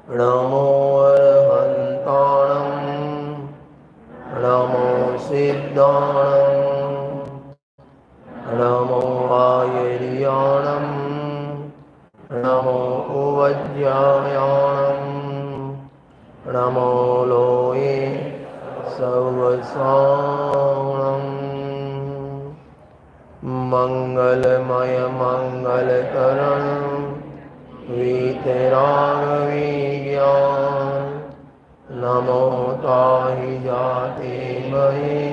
नमो अर्हन्ताणं नमो सिद्धाणं नमो आयर्याणं नमो उवज्यायाणं नमो लोये सवसाणं मंगलमय मंगलकरण वीतरागविज्ञान नमो ताहि जाते महे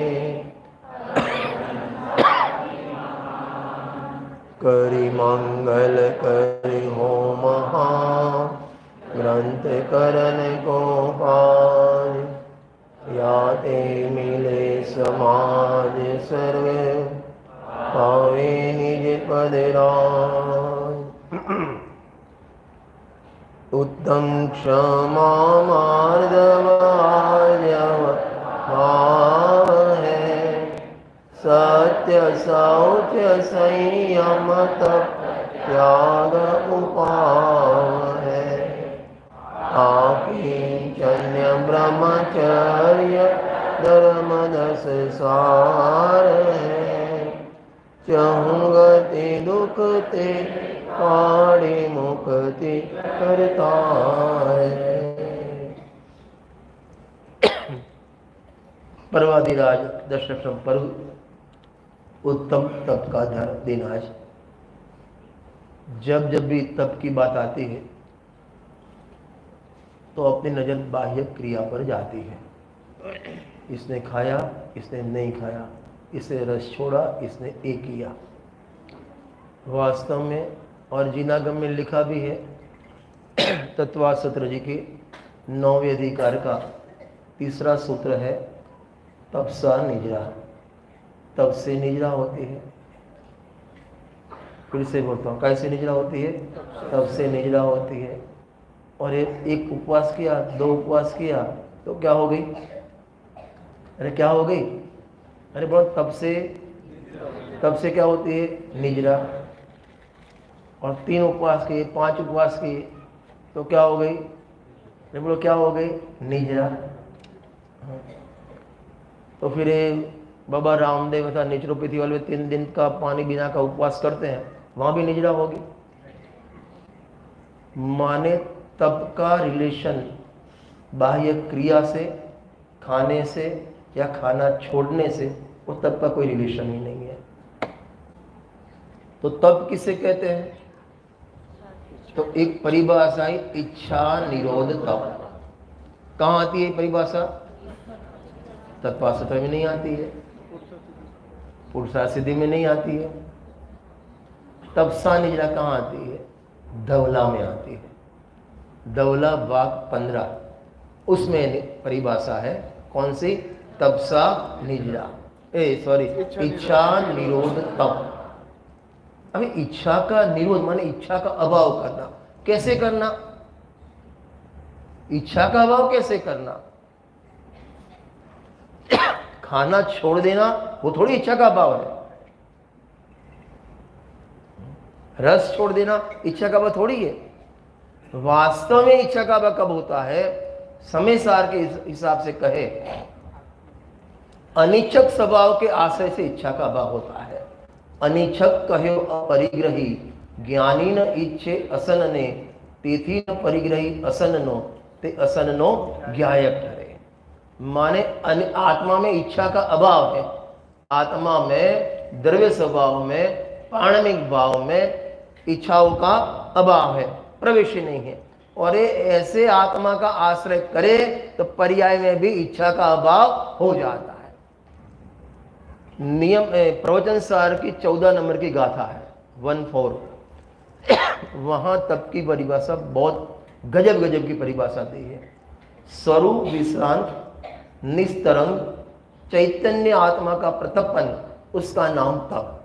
करि मंगल करि होम ग्रंथ करन को पार याते मिले समाज सर्व पावे निज पद राज उत्तम क्षमा मार्दव भाव है सत्य शौच संयम तप त्याग उपाव है आकिंचन्य ब्रह्मचर्य धर्म दस सार है चहुंगति दुख ते पाड़े मुक्ति करता है। पर्वाधिराज दशम पर्व उत्तम तप का दिन आज। जब जब भी तप की बात आती है तो अपनी नजर बाह्य क्रिया पर जाती है। इसने खाया, इसने नहीं खाया, इसने रस छोड़ा, इसने एक किया। वास्तव में और जिनागम में लिखा भी है, तत्वा सत्र जी के 9वें अधिकार का 3रा सूत्र है तपसा निजरा। तप से निजरा होती है। फिर से बोलता हूँ, कैसे निजरा होती है? तप से निजरा होती है। और एक उपवास किया, 2 उपवास किया तो क्या हो गई? अरे क्या हो गई? अरे बोलो तप से क्या होती है? निजरा। और 3 उपवास किए, 5 उपवास किए तो क्या हो गई? अरे बोलो क्या हो गई? निजरा। तो फिर बाबा रामदेव तथा नेचुरोपैथी वाले 3 दिन का पानी बिना का उपवास करते हैं, वहां भी निजरा होगी। माने तप का रिलेशन बाह्य क्रिया से, खाने से या खाना छोड़ने से, वो तप का कोई रिलेशन ही नहीं है। तो तप किसे कहते हैं? तो एक परिभाषा है इच्छा निरोध तप। कहाँ आती है परिभाषा? तत्वासत्र में नहीं आती है, पुरुषा सिद्धि में नहीं आती है। तपसा निजरा कहाँ आती है? धवला में आती है। धवला वाक 15 उसमें परिभाषा है। कौन सी? तपसा निजरा, इच्छा निरोध तप। अभी इच्छा का निरोध माने इच्छा का अभाव करना। कैसे करना? इच्छा का अभाव कैसे करना? खाना छोड़ देना वो थोड़ी इच्छा का अभाव है। रस छोड़ देना इच्छा का अभाव थोड़ी है। वास्तव में इच्छा का अभाव कब होता है? समय सार के हिसाब से कहे, अनिच्छक स्वभाव के आश्रय से इच्छा का अभाव होता है। अनिच्छक कहो अपरिग्रही, ज्ञानी न इच्छे असन ने, तेथी न परिग्रही असन नो, ते असन नो ज्ञायक ठरे। माने आत्मा में इच्छा का अभाव है। आत्मा में द्रव्य स्वभाव में, पाणिमिक भाव में इच्छाओं का अभाव है, प्रवेश नहीं है। और ये ऐसे आत्मा का आश्रय करे तो पर्याय में भी इच्छा का अभाव हो जाता है। नियम प्रवचन सार की 14 नंबर की गाथा है 14। वहां तप की परिभाषा बहुत गजब की परिभाषा दी है। स्वरूप विश्रांत निस्तरंग चैतन्य आत्मा का प्रतपन, उसका नाम तप।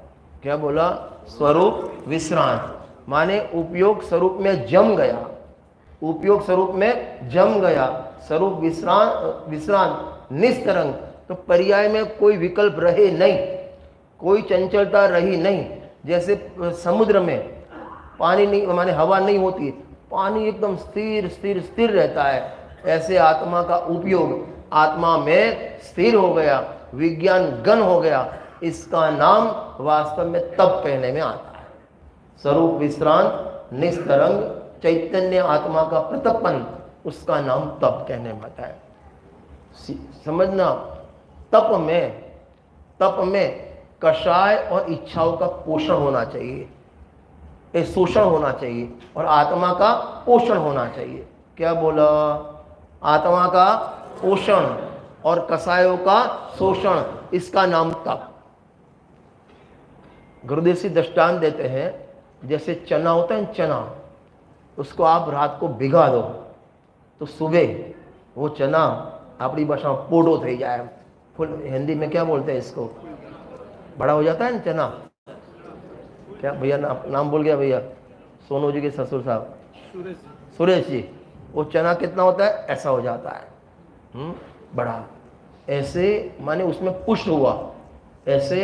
क्या बोला? स्वरूप विश्रांत माने उपयोग स्वरूप में जम गया, उपयोग स्वरूप में जम गया। स्वरूप विश्रांत निस्तरंग, तो पर्याय में कोई विकल्प रहे नहीं, कोई चंचलता रही नहीं। जैसे समुद्र में पानी नहीं माने हवा नहीं होती, पानी एकदम स्थिर स्थिर स्थिर रहता है, ऐसे आत्मा का उपयोग आत्मा में स्थिर हो गया, विज्ञान गण हो गया, इसका नाम वास्तव में तप कहने में आता है। स्वरूप विश्रांत निस्तरंग चैतन्य आत्मा का प्रतपन, उसका नाम तप कहने में आता है। समझना, तप में कषाय और इच्छाओं का पोषण होना चाहिए, एक शोषण होना चाहिए, और आत्मा का पोषण होना चाहिए। क्या बोला? आत्मा का पोषण और कषायों का शोषण, इसका नाम तप। गुरुदेव जी दृष्टांत देते हैं, जैसे चना होता है, चना, उसको आप रात को भिगा दो तो सुबह वो चना अपनी भाषा में पोडो થઈ જાય, फुल हिंदी में क्या बोलते हैं इसको, बड़ा हो जाता है ना चना। क्या भैया नाम भूल गया भैया, सोनू जी के ससुर साहब सुरेश जी, वो चना कितना होता है, ऐसा हो जाता है बड़ा, ऐसे माने उसमें पुष्ट हुआ, ऐसे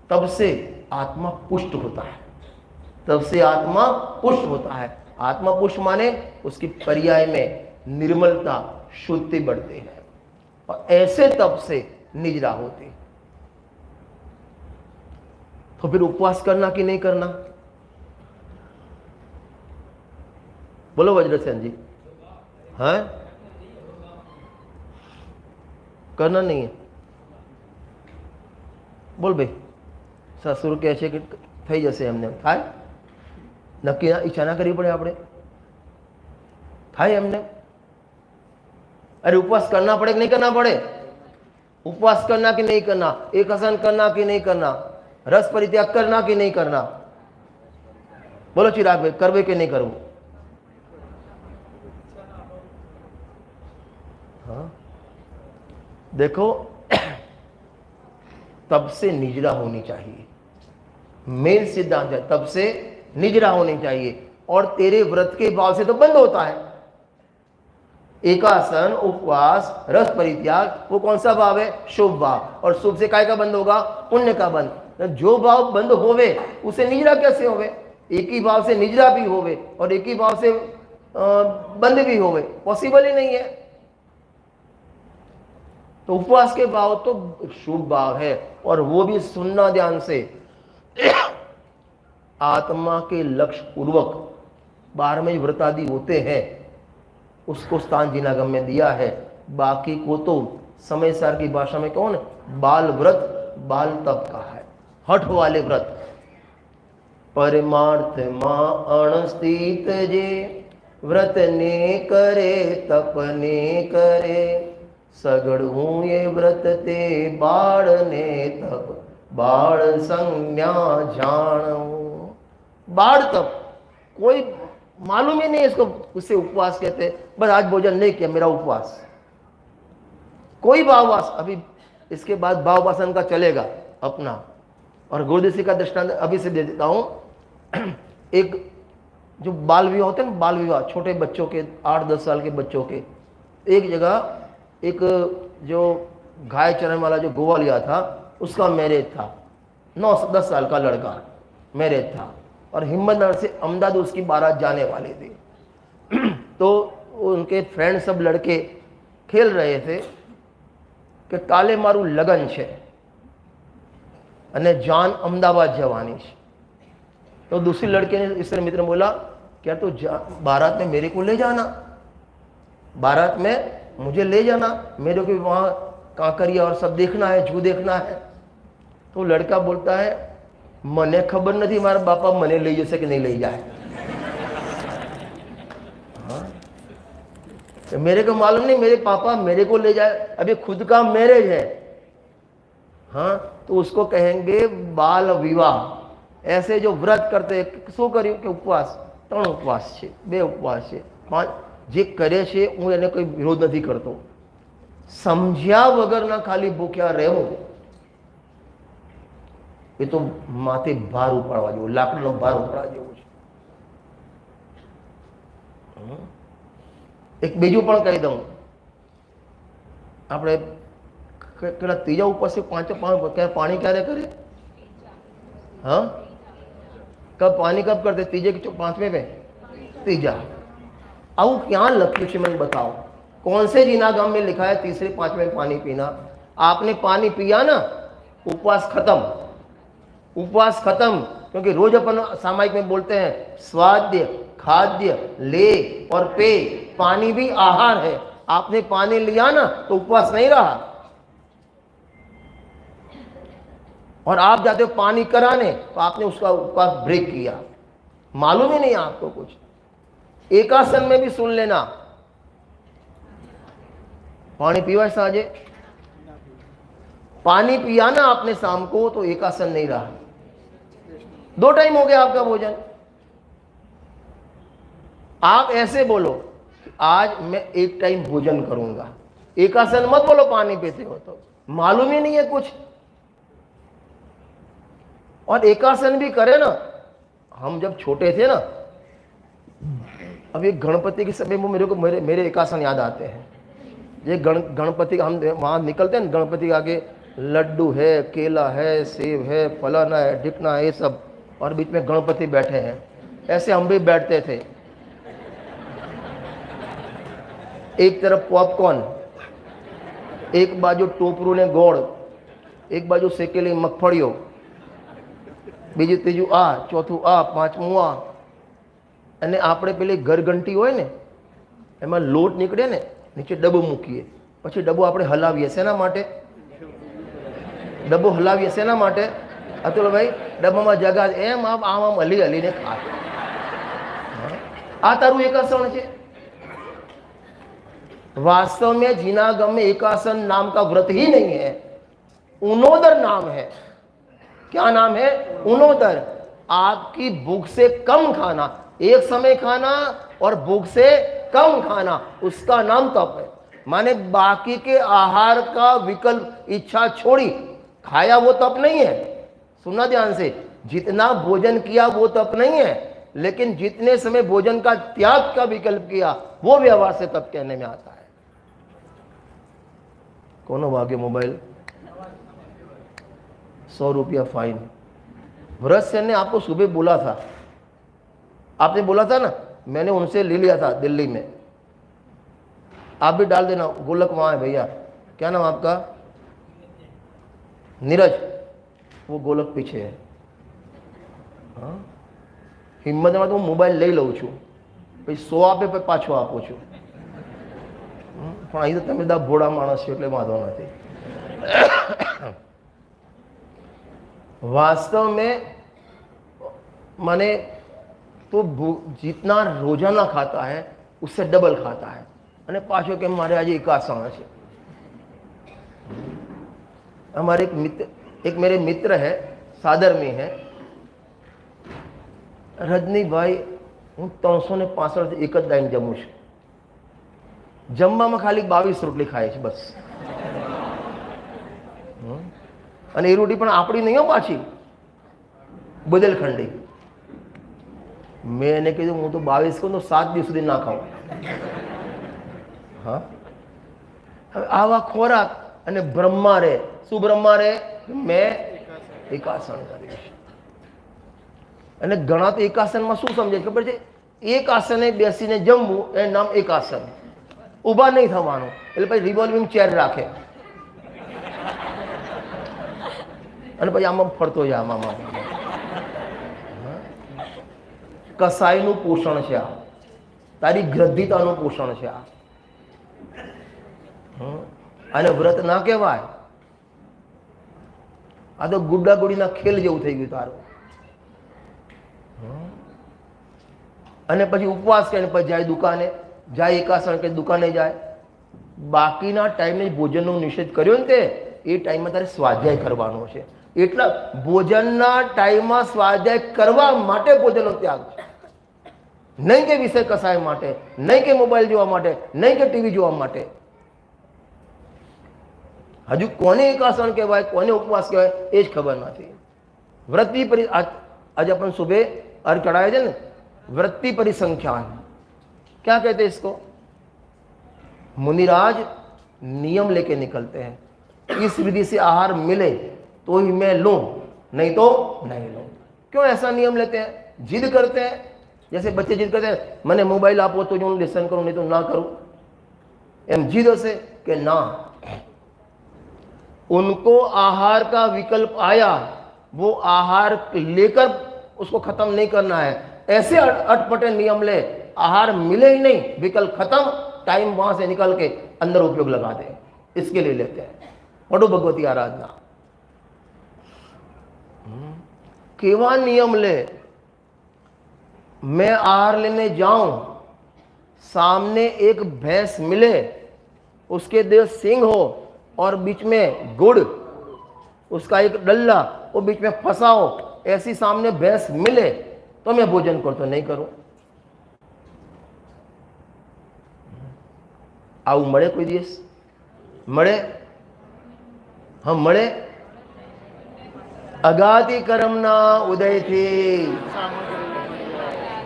तब से आत्मा पुष्ट होता है, तब से आत्मा पुष्ट होता है। आत्मा पुष्ट माने उसकी पर्याय में निर्मलता शुद्धि बढ़ती है, और ऐसे तब से निजरा होती। तो फिर उपवास करना कि नहीं करना? बोलो वज्रसेन जी, है करना नहीं है? बोल भाई, ससुर કહે છે કે થઈ જશે એમને, થાય નક્કી ઈચ્છા ના કરવી પડે આપણે, થાય એમને? अरे उपवास करना पड़े कि नहीं करना पड़े? उपवास करना कि नहीं करना, एक आसन करना कि नहीं करना, रस परित्याग करना कि नहीं करना? बोलो चिराग भाई, करवे कि नहीं करવું? हाँ देखो, तब से निजरा होनी चाहिए, मेन सिद्धांत है, तब से निजरा होनी चाहिए, और तेरे व्रत के भाव से तो बंद होता है। एकासन, उपवास, रस परित्याग, वो कौन सा भाव है? शुभ भाव। और शुभ से काय का बंद होगा? पुण्य का बंद। जो भाव बंद होवे उसे निजरा कैसे होवे? एक ही भाव से निजरा भी होवे और एक ही भाव से बंद भी होवे, पॉसिबल ही नहीं है। तो उपवास के भाव तो शुभ भाव है, और वो भी सुनना ध्यान से, आत्मा के लक्ष्य पूर्वक 12वें व्रत आदि होते हैं, उसको स्थान जिनागम में दिया है। बाकी को तो समय सार की भाषा में कौन, बाल व्रत, बाल तप का है, हठ वाले व्रत। परमार्थ मां अणस्थित जे व्रत ने करे तप ने करे, सगड़ू ये व्रत ते बाड़ ने तप बाड़ संज्ञा जानो। बाड़ तप कोई मालूम ही नहीं इसको, उसे उपवास कहते हैं। बस आज भोजन नहीं किया, मेरा उपवास। कोई भाववास, अभी इसके बाद भाववासन का चलेगा अपना। और गुरुदेव का दृष्टांत अभी से दे देता हूं। एक जो बाल विवाह होते हैं ना, बाल विवाह, छोटे बच्चों के, 8-10 साल के बच्चों के, एक जगह एक जो गाय चरण वाला जो गोवा लिया था, उसका मैरिज था। 9-10 साल का लड़का मैरिज था, और हिम्मतनगर से अहमदाबाद उसकी बारात जाने वाले थे। तो उनके फ्रेंड सब लड़के खेल रहे थे कि काले मारू लगन છે અને जान अहमदाबाद जवानी છે। तो दूसरी लड़के ने, इससे मित्र ने बोला, क्या तो बारात में मेरे को ले जाना, बारात में मुझे ले जाना, मेरे को वहाँ कांकरिया और सब देखना है, जू देखना है। तो लड़का बोलता है, मने खबर नहीं मारा बापा मने ले जैसे कि नहीं ले जाए। हाँ? तो मेरे को मालूम नहीं, मेरे पापा मेरे को ले जाए, अभी खुद का मैरिज है। हाँ, तो उसको कहेंगे बाल विवाह। ऐसे जो व्रत करते शू કર્યું કે ઉપવાસ, 3 ઉપવાસ છે, 2 ઉપવાસ છે, 5 જે કરે છે, હું એને કોઈ વિરોધ નથી કરતો। સમજ્યા વગરના ખાલી ભૂખ્યા રહેવું, એ તો માથે ભાર ઉપાડવા જેવું, લાકડીનો ભાર ઉપાડવા જેવું છે। એક બીજું પણ કહી દઉં, આપણે કેટલા ત્રીજા ઉપવાસ, 5 પાણી ક્યારે કરે? हाँ, कब पानी कब करते? तीजे के 5वें पे, तीजा। આવું ક્યાં લખ્યું છે મને बताओ, कौन से जिनागम में लिखा है तीसरे पांचवें पानी पीना? आपने पानी पिया ना, उपवास खत्म, उपवास खत्म। क्योंकि रोज अपन सामायिक में बोलते हैं स्वाद्य, खाद्य, लेय और पेय, पानी भी आहार है। आपने पानी लिया ना तो उपवास नहीं रहा, और आप जाते हो पानी कराने तो आपने उसका उपवास ब्रेक किया, मालूम ही नहीं आपको कुछ। एकासन में भी सुन लेना, पानी पीवा साजे, पानी पिया ना आपने शाम को तो एकासन नहीं रहा, 2 टाइम हो गया आपका भोजन। आप ऐसे बोलो आज मैं 1 टाइम भोजन करूंगा, एकासन मत बोलो पानी पीते हो तो, मालूम ही नहीं है कुछ। और एकासन भी करे ना, हम जब छोटे थे ना, अब ये गणपति के समय में मेरे को मेरे एकासन याद आते हैं। ये गणपति हम वहाँ निकलते हैं, गणपति के आगे लड्डू है, केला है, सेब है, फलाना है, ढिकना है, ये सब, और बीच में गणपति बैठे हैं। ऐसे हम भी बैठते थे, एक तरफ पॉपकॉर्न, एक बाजू टोपरू ने गोड़, एक बाजू सेकेली मगफड़ियों, बीजू तीजू आ, चौथું आ, પાંચમું આ, અને આપણે પેલી ઘરઘંટી હોય ને એમાં લોટ નીકળે ને, નીચે ડબ્બો મૂકીએ, પછી ડબ્બો આપણે હલાવીએ, શેના માટે? ડબ્બો હલાવીએ શેના માટે? અતુલ ભાઈ ડબ્બામાં જગા એમ આમ આમ હલી હલીને ખા, આ તારું એકાસન છે। वास्तव में जिनागम में एकासन नाम का व्रत ही नहीं है, उनोदर नाम है। क्या नाम है? उनोदर। आपकी भूख से कम खाना, एक समय खाना और भूख से कम खाना, उसका नाम तप है। माने बाकी के आहार का विकल्प इच्छा छोड़ी, खाया वो तप नहीं है। सुनना ध्यान से, जितना भोजन किया वो तप नहीं है, लेकिन जितने समय भोजन का त्याग का विकल्प किया वो व्यवहार से तप कहने में आता है। कोनो भाग्य मोबाइल 100 रुपया फाइन। व्रत सेन ने आपको सुबह बोला था, आपने बोला था ना, मैंने उनसे ले लिया था दिल्ली में, आप भी डाल देना। गोलक वहाँ है भैया, क्या नाम आपका? नीरज, वो गोलक पीछे है। हाँ, हिम्मत में तो मोबाइल ले लઉં છું, પછી 100 આપે પછી પાછો આપું છું। પણ અહીં તો તમે બધા ભોળા માણસ છો એટલે વાંધો નથી। वास्तव में माने तो जितना रोजाना खाता है उससे डबल खाता है, અને પાછો કે મારે આજે એકાસણ છે। हमारे एक मेरे मित्र है, सादर में है, रजनी भाई, હું 365 થી એક જ ટાઈમ જમું છું, જમવામાં ખાલી 22 રોટલી ખાય છે બસ। અને એ રોટી પણ આપણી નહીં હો, પાછી બુદેલખંડી। મેં એને કીધું હું તો 22 કહું તો 7 દિવસ સુધી ના ખાઉં। હા, હવે આવા ખોરાક અને બ્રહ્મા રે, શું બ્રહ્મા રે? મેં એકાસન કરીશ। અને ઘણા તો એકાસનમાં શું સમજે ખબર છે? એક આસને બેસીને જમવું એ નામ એકાસન, ઊભા નહીં થવાનું, એટલે પછી રિવોલ્વિંગ ચેર રાખે અને પછી આમાં ફરતો જાય, આમાં કસાયનું પોષણ છે આ, તારી ગ્રદ્ધિતાનું પોષણ છે આ। આને વ્રત ના કહેવાય, આ તો ગુड्डा ગુડીના ખેલ જેવું થઈ ગયું તારું। અને પછી ઉપવાસ કરીને પછી જાય દુકાને, જાય એકાસણ કે દુકાને જાય। બાકીના ટાઈમે ભોજનનો નિષેધ કર્યો ને તે, એ ટાઈમમાં તારે સ્વાધ્યાય કરવાનો છે। એટલા ભોજનના ટાઈમમાં સ્વાધ્યાય કરવા માટે ભોજનનો ત્યાગ છે, નહીં કે વિષય કસાય માટે, નહીં કે મોબાઈલ જોવા માટે, નહીં કે ટીવી જોવા માટે। હજુ કોને એકાસણ કહેવાય, કોને ઉપવાસ કહેવાય એ જ ખબર નથી। વૃત્તિ आज अपन सुबह अर्घ चढ़ाए थे ना, वृत्ति परिसंख्यान क्या कहते हैं इसको? मुनिराज नियम लेके निकलते हैं, इस विधि से आहार मिले तो ही मैं लूं, नहीं तो नहीं लूं। क्यों ऐसा नियम लेते हैं? जिद करते हैं, जैसे बच्चे जिद करते हैं મને મોબાઈલ આપો તો જ હું લેસન કરું, નહીં તો ના કરું, એમ जिद હશે कि ना, उनको आहार का विकल्प आया, वो आहार लेकर उसको खत्म नहीं करना है। ऐसे अटपटे नियम ले, आहार मिले ही नहीं, विकल्प खत्म, टाइम वहां से निकल के अंदर उपयोग लगा दे, इसके लिए लेते हैं। पढ़ो भगवती आराधना। केवा नियम ले, मैं आहार लेने जाऊं, सामने एक भैंस मिले, उसके देह सिंह हो और बीच में गुड़, उसका एक डल्ला, वो बीच में फंसा हो, ऐसी सामने भैंस मिले तो मैं भोजन करूं, तो नहीं करूं। आવું મળે કોઈ દિવસ? મળે? હા મળે। અગાતી કર્મના ઉદયથી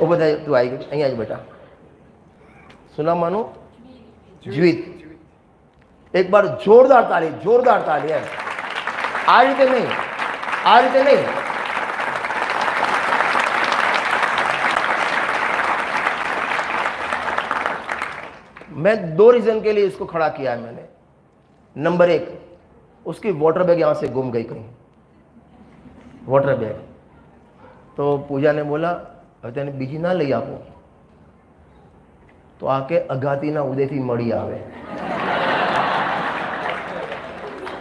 ઓ બધા તું આવી ગઈ અહીંયા જ બેટા। શું નામ માનું? જીવિત। एक बार जोरदार ताली, जोरदार ताली है। आ रीते नहीं, आ रीते नहीं। मैं 2 रीजन के लिए इसको खड़ा किया है मैंने। नंबर 1, उसकी वाटर बैग यहां से गुम गई कहीं, वाटर बैग। तो पूजा ने बोला હવે તેને બીજી ના લઈ આપો, તો આ કે અગાતીના ઉદયથી મળી આવે।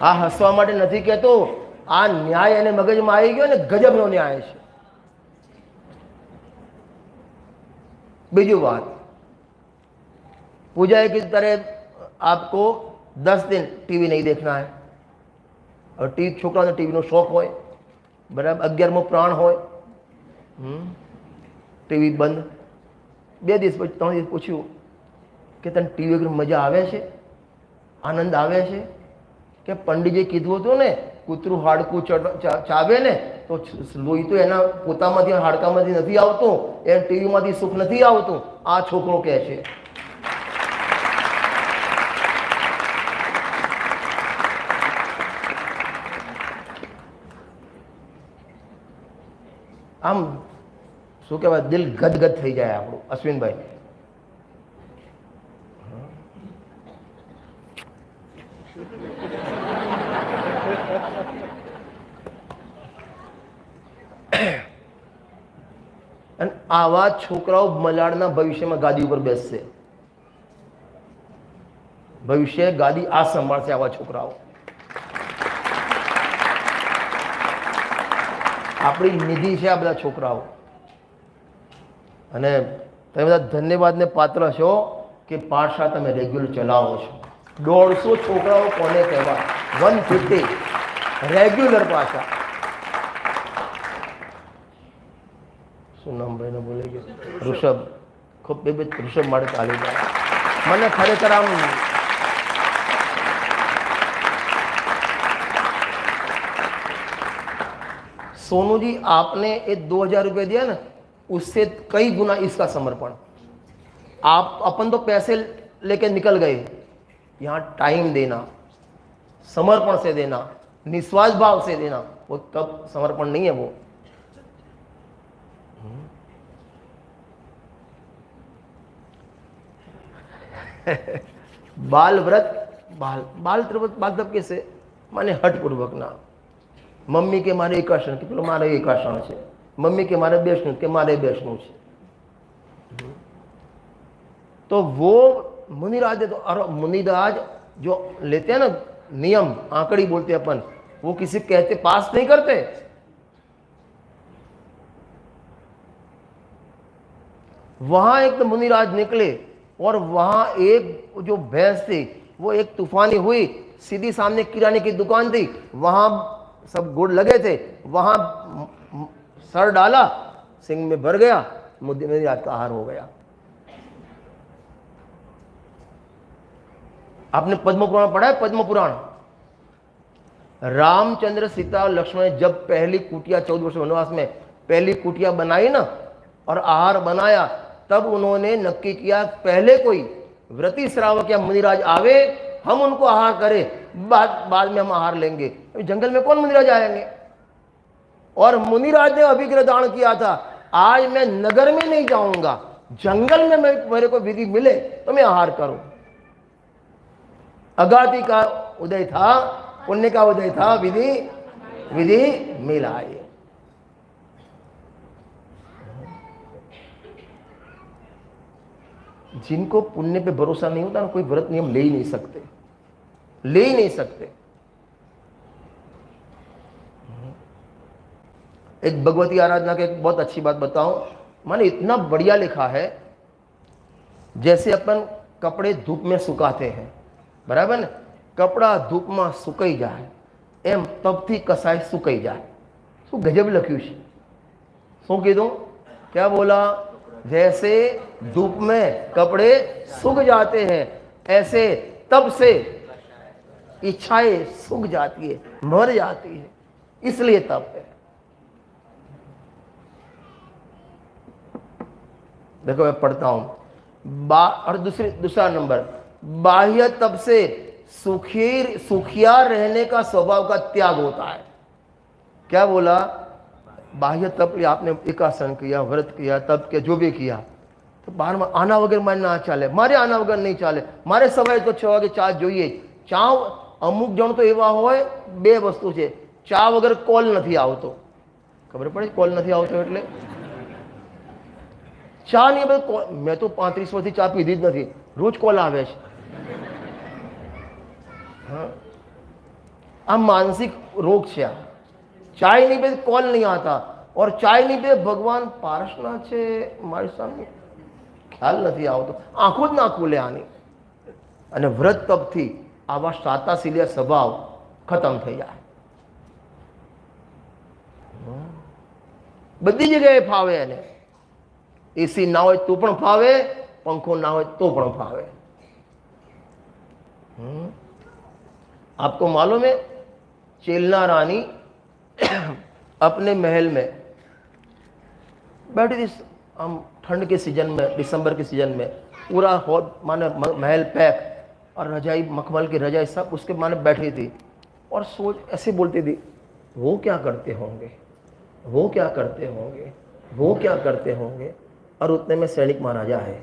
આ હસવા માટે નથી કહેતો, આ ન્યાય એને મગજમાં આવી ગયો ને, ગજબનો ન્યાય છે। બીજી વાત, पूजा की तरह आपको 10 दिन टीवी नहीं देखना है। और टीवी छोकरा ने टीवी नो शौक हो बराबर, 11मो प्राण हो, टीवी बंद। 2 દિવસ પછી 3 દિવસ પૂછ્યું કે તને ટીવી વગર મજા આવે છે, આનંદ આવે છે? કે પંડિતજી કીધું હતું ને, કૂતરું હાડકું ચાવે ને તો લોહી તો એના પોતામાંથી હાડકામાંથી નથી આવતું, એ ટીવીમાંથી સુખ નથી આવતું। આ છોકરો કહે છે। આમ શું કહેવાય, દિલ ગદગદ થઈ જાય આપણું। અશ્વિનભાઈ, અને આવા છોકરાઓ મલાડના ભવિષ્યમાં ગાદી ઉપર બેસશે। ભવિષ્ય ગાદી આ સંભાળશે આવા છોકરાઓ। આપણી નિધિ છે આ બધા છોકરાઓ। અને તમે બધા ધન્યવાદને પાત્ર છો કે પાઠશાળા તમે રેગ્યુલર ચલાવો છો। 150 છોકરાઓ કોને કહેવાય? 150 રેગ્યુલર પાછા। શું નામ ભાઈને બોલી ગયો? ઋષભ। ખૂબ બે ઋષભ માટે ચાલી જાય। મને ખરેખર આમ सोनू जी, आपने ये 2000 रुपये दिया ना, उससे कई गुना इसका समर्पण। आप अपन तो पैसे लेके निकल गए, यहाँ टाइम देना, समर्पण से देना, निस्वार्थ भाव से देना, वो तब समर्पण नहीं है। वो बाल व्रत, बाल बाल तब कैसे माने हठपूर्वक ना। मम्मी के मारे एकाशन के पेलो मारे एकाशन है, मम्मी के मारे बेसनु के मारे बेसनु है। तो वो मुनिराज, तो मुनिराज जो लेते हैं ना नियम, आंकड़ी बोलते हैं अपन, वो किसी कहते पास नहीं करते। वहां एक तो मुनिराज निकले और वहां एक जो भैंस थी वो एक तूफानी हुई, सीधी सामने किराने की दुकान थी, वहां सब गुड़ लगे थे, वहां सर डाला, सिंह में भर गया, मुनिराज का आहार हो गया। आपने पद्म पुराण पढ़ा है? पद्म पुराण, रामचंद्र सीता और लक्ष्मण ने जब पहली कुटिया 14 वर्ष वनवास में पहली कुटिया बनाई ना और आहार बनाया, तब उन्होंने नक्की किया पहले कोई व्रती श्रावक या मुनिराज आवे, हम उनको आहार करें, बाद में हम आहार लेंगे। जंगल में कौन मुनिराज आएंगे? और मुनिराज ने अभिग्रह दान किया था आज मैं नगर में नहीं जाऊंगा, जंगल में मेरे को विधि मिले तो मैं आहार करूं। अगाति का उदय था, पुण्य का उदय था, विधि विधि मिलाई। जिनको पुण्य पे भरोसा नहीं होता ना, कोई व्रत नियम ले ही नहीं सकते, ले ही नहीं सकते। एक भगवती आराधना के एक बहुत अच्छी बात बताऊं, माने इतना बढ़िया लिखा है, जैसे अपन कपड़े धूप में सुखाते हैं, बराबर ना, कपड़ा धूप में सुकाई जाए एम तब थी कसाई सुकाई जाए। શું ગજબ લખ્યું છે, શું કીધું, क्या बोला, जैसे धूप में कपड़े सूख जाते हैं ऐसे तब से इच्छाएं सूख जाती है, मर जाती है, इसलिए तप है। देखो मैं पढ़ता हूं, और दूसरा नंबर, बाह्य तप से सुखिया रहने का स्वभाव का त्याग होता है। क्या बोला, बाह्य तप आपने एकासन किया, व्रत किया, तप किया, जो भी किया, तो बाहर में आना वगैरह मन ना चाले, मारे आना वगैरह नहीं चाले, मारे सवाय तो 6 वागे चा જોઈએ। ચા અમુક જણ તો એવા હોય, બે વસ્તુ છે, ચા વગર કોલ નથી આવતો, ખબર પડે કોલ નથી આવતો એટલે ચા નહીં, મેં તો 35 વર્ષથી ચા પીધી જ નથી, રોજ કોલ આવે છે। હા, આ માનસિક રોગ છે, આ चाय नहीं पे कॉल नहीं आता, और चाय नहीं पे भगवान पारसना छे मारी सामने ख्याल नहीं आवतो, आंखों ज ना खुले आनी। अने व्रत तपथी आवा साताशीलिया स्वभाव खत्म थई जाय। बधी जगह फावे, एने एसी ना हो तो पण फावे, पंखो ना हो तो पण फावे। आपको मालूम है, चेलना रानी अपने महल में बैठी थी, हम ठंड के सीजन में, दिसंबर के सीजन में, पूरा हॉल माने महल पैक, और रजाई, मखमल की रजाई सब उसके माने बैठी थी, और सोच ऐसे बोलती थी, वो क्या करते होंगे, वो क्या करते होंगे, वो क्या करते होंगे। और उतने में सैनिक महाराजा है,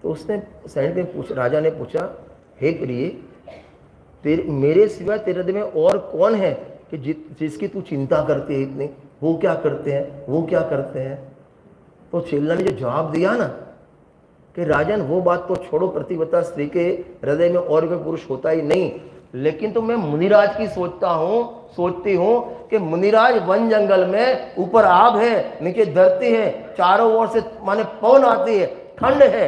तो उसने सैनिक ने पूछा, राजा ने पूछा, हे प्रिय, मेरे सिवा तेरे हृदय में और कौन है कि जिसकी तू चिंता करती है इतनी, वो क्या करते हैं, वो क्या करते हैं। तो चेल्ला ने जो जवाब दिया ना कि राजन वो बात तो छोड़ो, प्रतिव्रता स्त्री के हृदय में और कोई पुरुष होता ही नहीं, लेकिन तो मैं मुनिराज की सोचती हूँ कि मुनिराज वन जंगल में, ऊपर आग है, नीचे धरती है, चारों ओर से माने पवन आती है, ठंड है,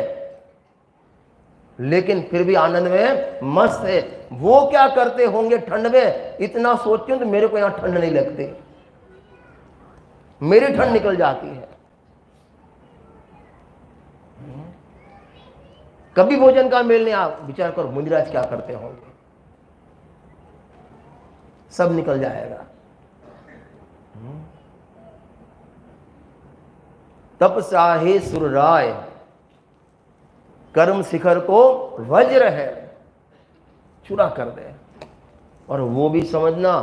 लेकिन फिर भी आनंद में मस्त है। वो क्या करते होंगे ठंड में, इतना सोचती हूं तो मेरे को यहां ठंड नहीं लगती, मेरी ठंड निकल जाती है। कभी भोजन का मेल नहीं, आप विचार करो मुनिराज क्या करते होंगे, सब निकल जाएगा। तप चाहे सुरराय, कर्म शिखर को वज्र है, चूरा कर दे। और वो भी समझना,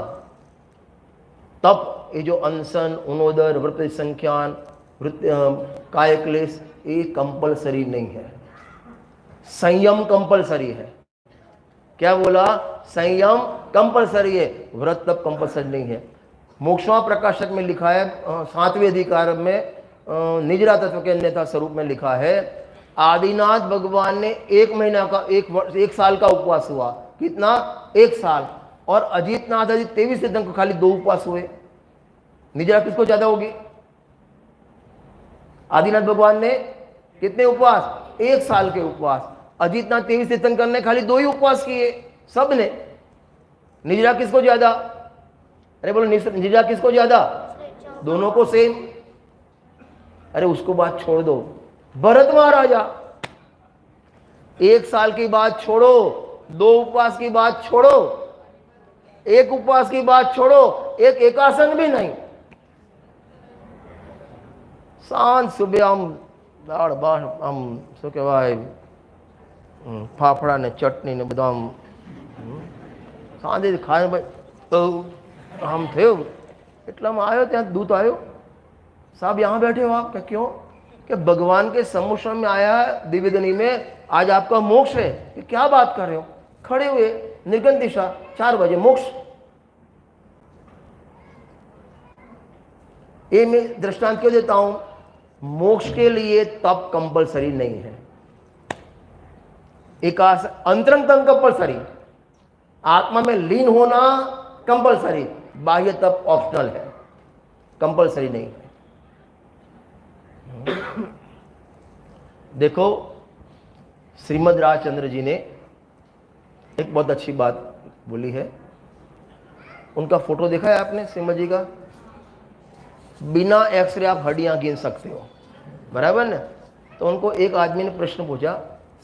तप ये जो अनशन, उनोदर, व्रत संख्यान, काय क्लेश, ये कंपलसरी नहीं है, संयम कंपलसरी है। क्या बोला, संयम कंपलसरी है, व्रत तप कंपलसरी नहीं है। मोक्षमा प्रकाशक में लिखा है, 7वें अधिकार में, निजरा तत्व के अन्यथा स्वरूप में लिखा है, आदिनाथ भगवान ने 1 महीना का, 1 साल का उपवास हुआ, कितना, 1 साल, और अजीतनाथ जी 23 दिन को खाली 2 उपवास हुए। निजरा किसको ज्यादा होगी, आदिनाथ भगवान ने कितने उपवास, 1 साल के उपवास, अजीतनाथ 23 तीर्थंकर ने खाली 2 ही उपवास किए, सब ने। निजरा किसको ज्यादा, अरे बोलो निजरा किसको ज्यादा, दोनों को सेम। अरे उसको बात छोड़ दो, भरत महाराजा 1 साल की बात छोड़ो, 2 उपवास की बात छोड़ो, 1 उपवास की बात छोड़ो, 1 एकासन भी नहीं, सांझ सुबह आम दाળ ભાત, આમ શું કહેવાય, ફાફડા ને ચટણી ને બધા આમ સાંજે ખાય, આમ થયો, એટલામાં આવ્યો, ત્યાં દૂત આવ્યો, साहब यहाँ बैठे हो आप? क्या क्यों? कि भगवान के सम्मुख में आया है दिव्यदनी में, आज आपका मोक्ष है। कि क्या बात कर रहे हो? खड़े हुए निर्गन दिशा 4 बजे मोक्ष। ये मैं दृष्टांत क्यों देता हूं? मोक्ष के लिए तप कंपलसरी नहीं है, एक अंतरंग तप कंपलसरी, आत्मा में लीन होना कंपलसरी, बाह्य तप ऑप्शनल है, कंपलसरी नहीं है। देखो श्रीमद् राजचंद्र जी ने एक बहुत अच्छी बात बोली है। उनका फोटो देखा है आपने श्रीमद् जी का? बिना एक्सरे आप हड्डियां गिन सकते हो, बराबर ना? तो उनको एक आदमी ने प्रश्न पूछा,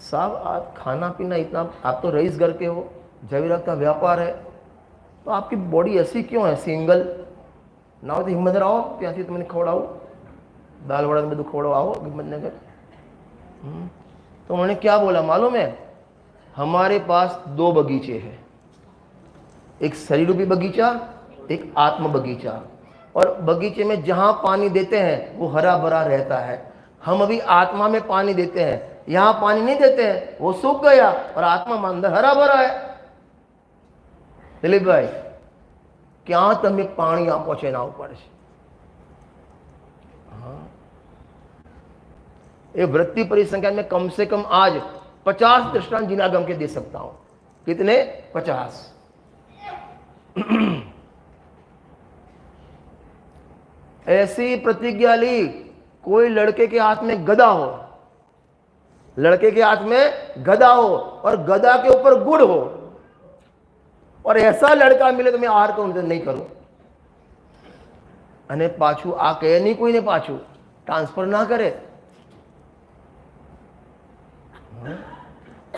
साहब आप खाना पीना इतना, आप तो रईस घर के हो, जवीरत का व्यापार है, तो आपकी बॉडी ऐसी क्यों है? सिंगल ना हो तो हिम्मत रहो, प्यासी तो मैंने खवड़ाऊ दाल वड़ा में तो खवड़ो आओ हिम्मतनगर। तो उन्होंने क्या बोला मालूम है? हमारे पास 2 बगीचे हैं, एक शरीर रूपी बगीचा, एक आत्म बगीचा। और बगीचे में जहां पानी देते हैं वो हरा भरा रहता है। हम अभी आत्मा में पानी देते हैं, यहां पानी नहीं देते हैं, वो सूख गया और आत्मा में अंदर हरा भरा है। दिलीप भाई क्या तमें पानी आपो छे ना ऊपर से? ये वृत्ति परिसंख्यान में कम से कम आज 50 दृष्टांत जिनागम के दे सकता हूं। कितने? 50। ऐसी प्रतिज्ञा ली, कोई लड़के के हाथ में गदा हो, लड़के के हाथ में गदा हो और गदा के ऊपर गुड़ हो, और ऐसा लड़का मिले तो मैं आहार करूं, नहीं करूं। અને પાછું આ કહે નહીં કોઈને, પાછું ટ્રાન્સફર ના કરે।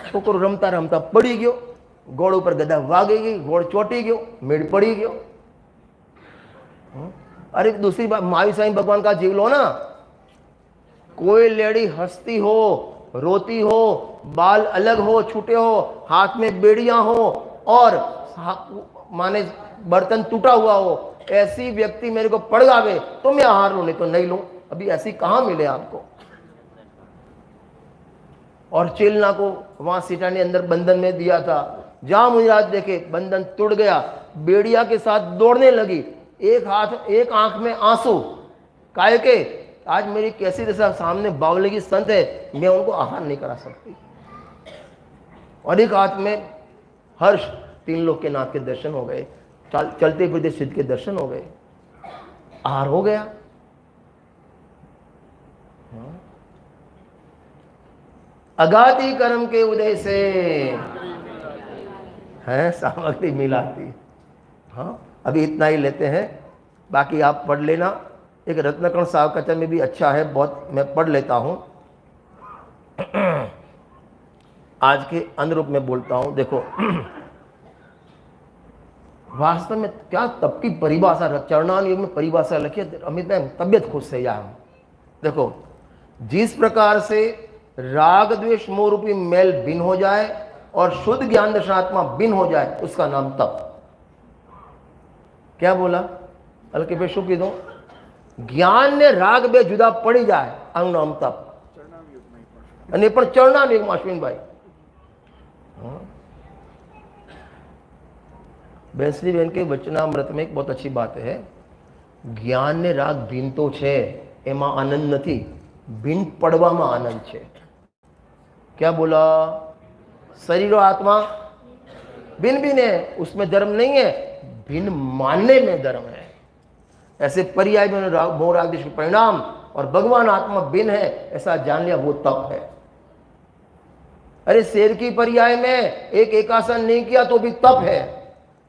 છોકરો રમતા રમતા પડી ગયો, ગોળ ઉપર ગદા વાગી ગઈ, ગોળ ચોટી ગયો, મેળ પડી ગયો। अरे दूसरी बात, महावीर साईं भगवान का जीव लो ना, कोई लेडी हंसती हो, रोती हो, बाल अलग हो, छूटे हो, हाथ में बेड़ियां हो और माने बर्तन टूटा हुआ हो, ऐसी व्यक्ति मेरे को पड़ जावे तो मैं आहार लूं, नहीं तो नहीं लूं। अभी ऐसी कहां मिले आपको? और चेलना को वहां सीता ने अंदर बंधन में दिया था, जहां मुनिराज देखे बंधन टूट गया, बेड़िया के साथ दौड़ने लगी, एक हाथ एक आंख में आंसू, काहे के आज मेरी कैसी दशा, सामने बावले की संत है, मैं उनको आहार नहीं करा सकती। और एक हाथ में हर्ष, 3 लोग के नाथ के दर्शन हो गए, चलते फिरते सिद्ध के दर्शन हो गए, आहार हो गया। अगाती कर्म के उदय से है सामग्री मिलाती। हाँ, अभी इतना ही लेते हैं, बाकी आप पढ़ लेना। एक रत्नकर्ण साहब कथन में भी अच्छा है, बहुत मैं पढ़ लेता हूं। आज के अनुरूप में बोलता हूं। देखो वास्तव में क्या तप की परिभाषा, चरणान युग में परिभाषा लिखी है, अमित में तबियत खुश से जाए। देखो जिस प्रकार से राग द्वेष मोह रूपी मेल भिन्न हो जाए और शुद्ध ज्ञान दर्शनात्मा भिन्न हो जाए, उसका नाम तप। क्या बोला? हल्के पे शू कीधो? ज्ञान ने राग बे जुदा पड़ी जाए, આનું નામ તપ। અને પણ ચરણામ યુગમાં અશ્વિનભાઈ, બેસલી બેન के वचनामृत में एक बहुत अच्छी बात है, ज्ञान ने राग भिन्न तो छे, एमा आनंद नहीं, भिन्न पड़वामां आनंद छे। क्या बोला? शरीर और आत्मा भिन्न भिन्न है, उसमें धर्म नहीं है, भिन्न मानने में धर्म है। ऐसे पर्याय में मोह राग द्वेष के परिणाम और भगवान आत्मा भिन्न है, ऐसा जान लिया, वो तप है। अरे शेर की पर्याय में एक एकासन नहीं किया तो भी तप है,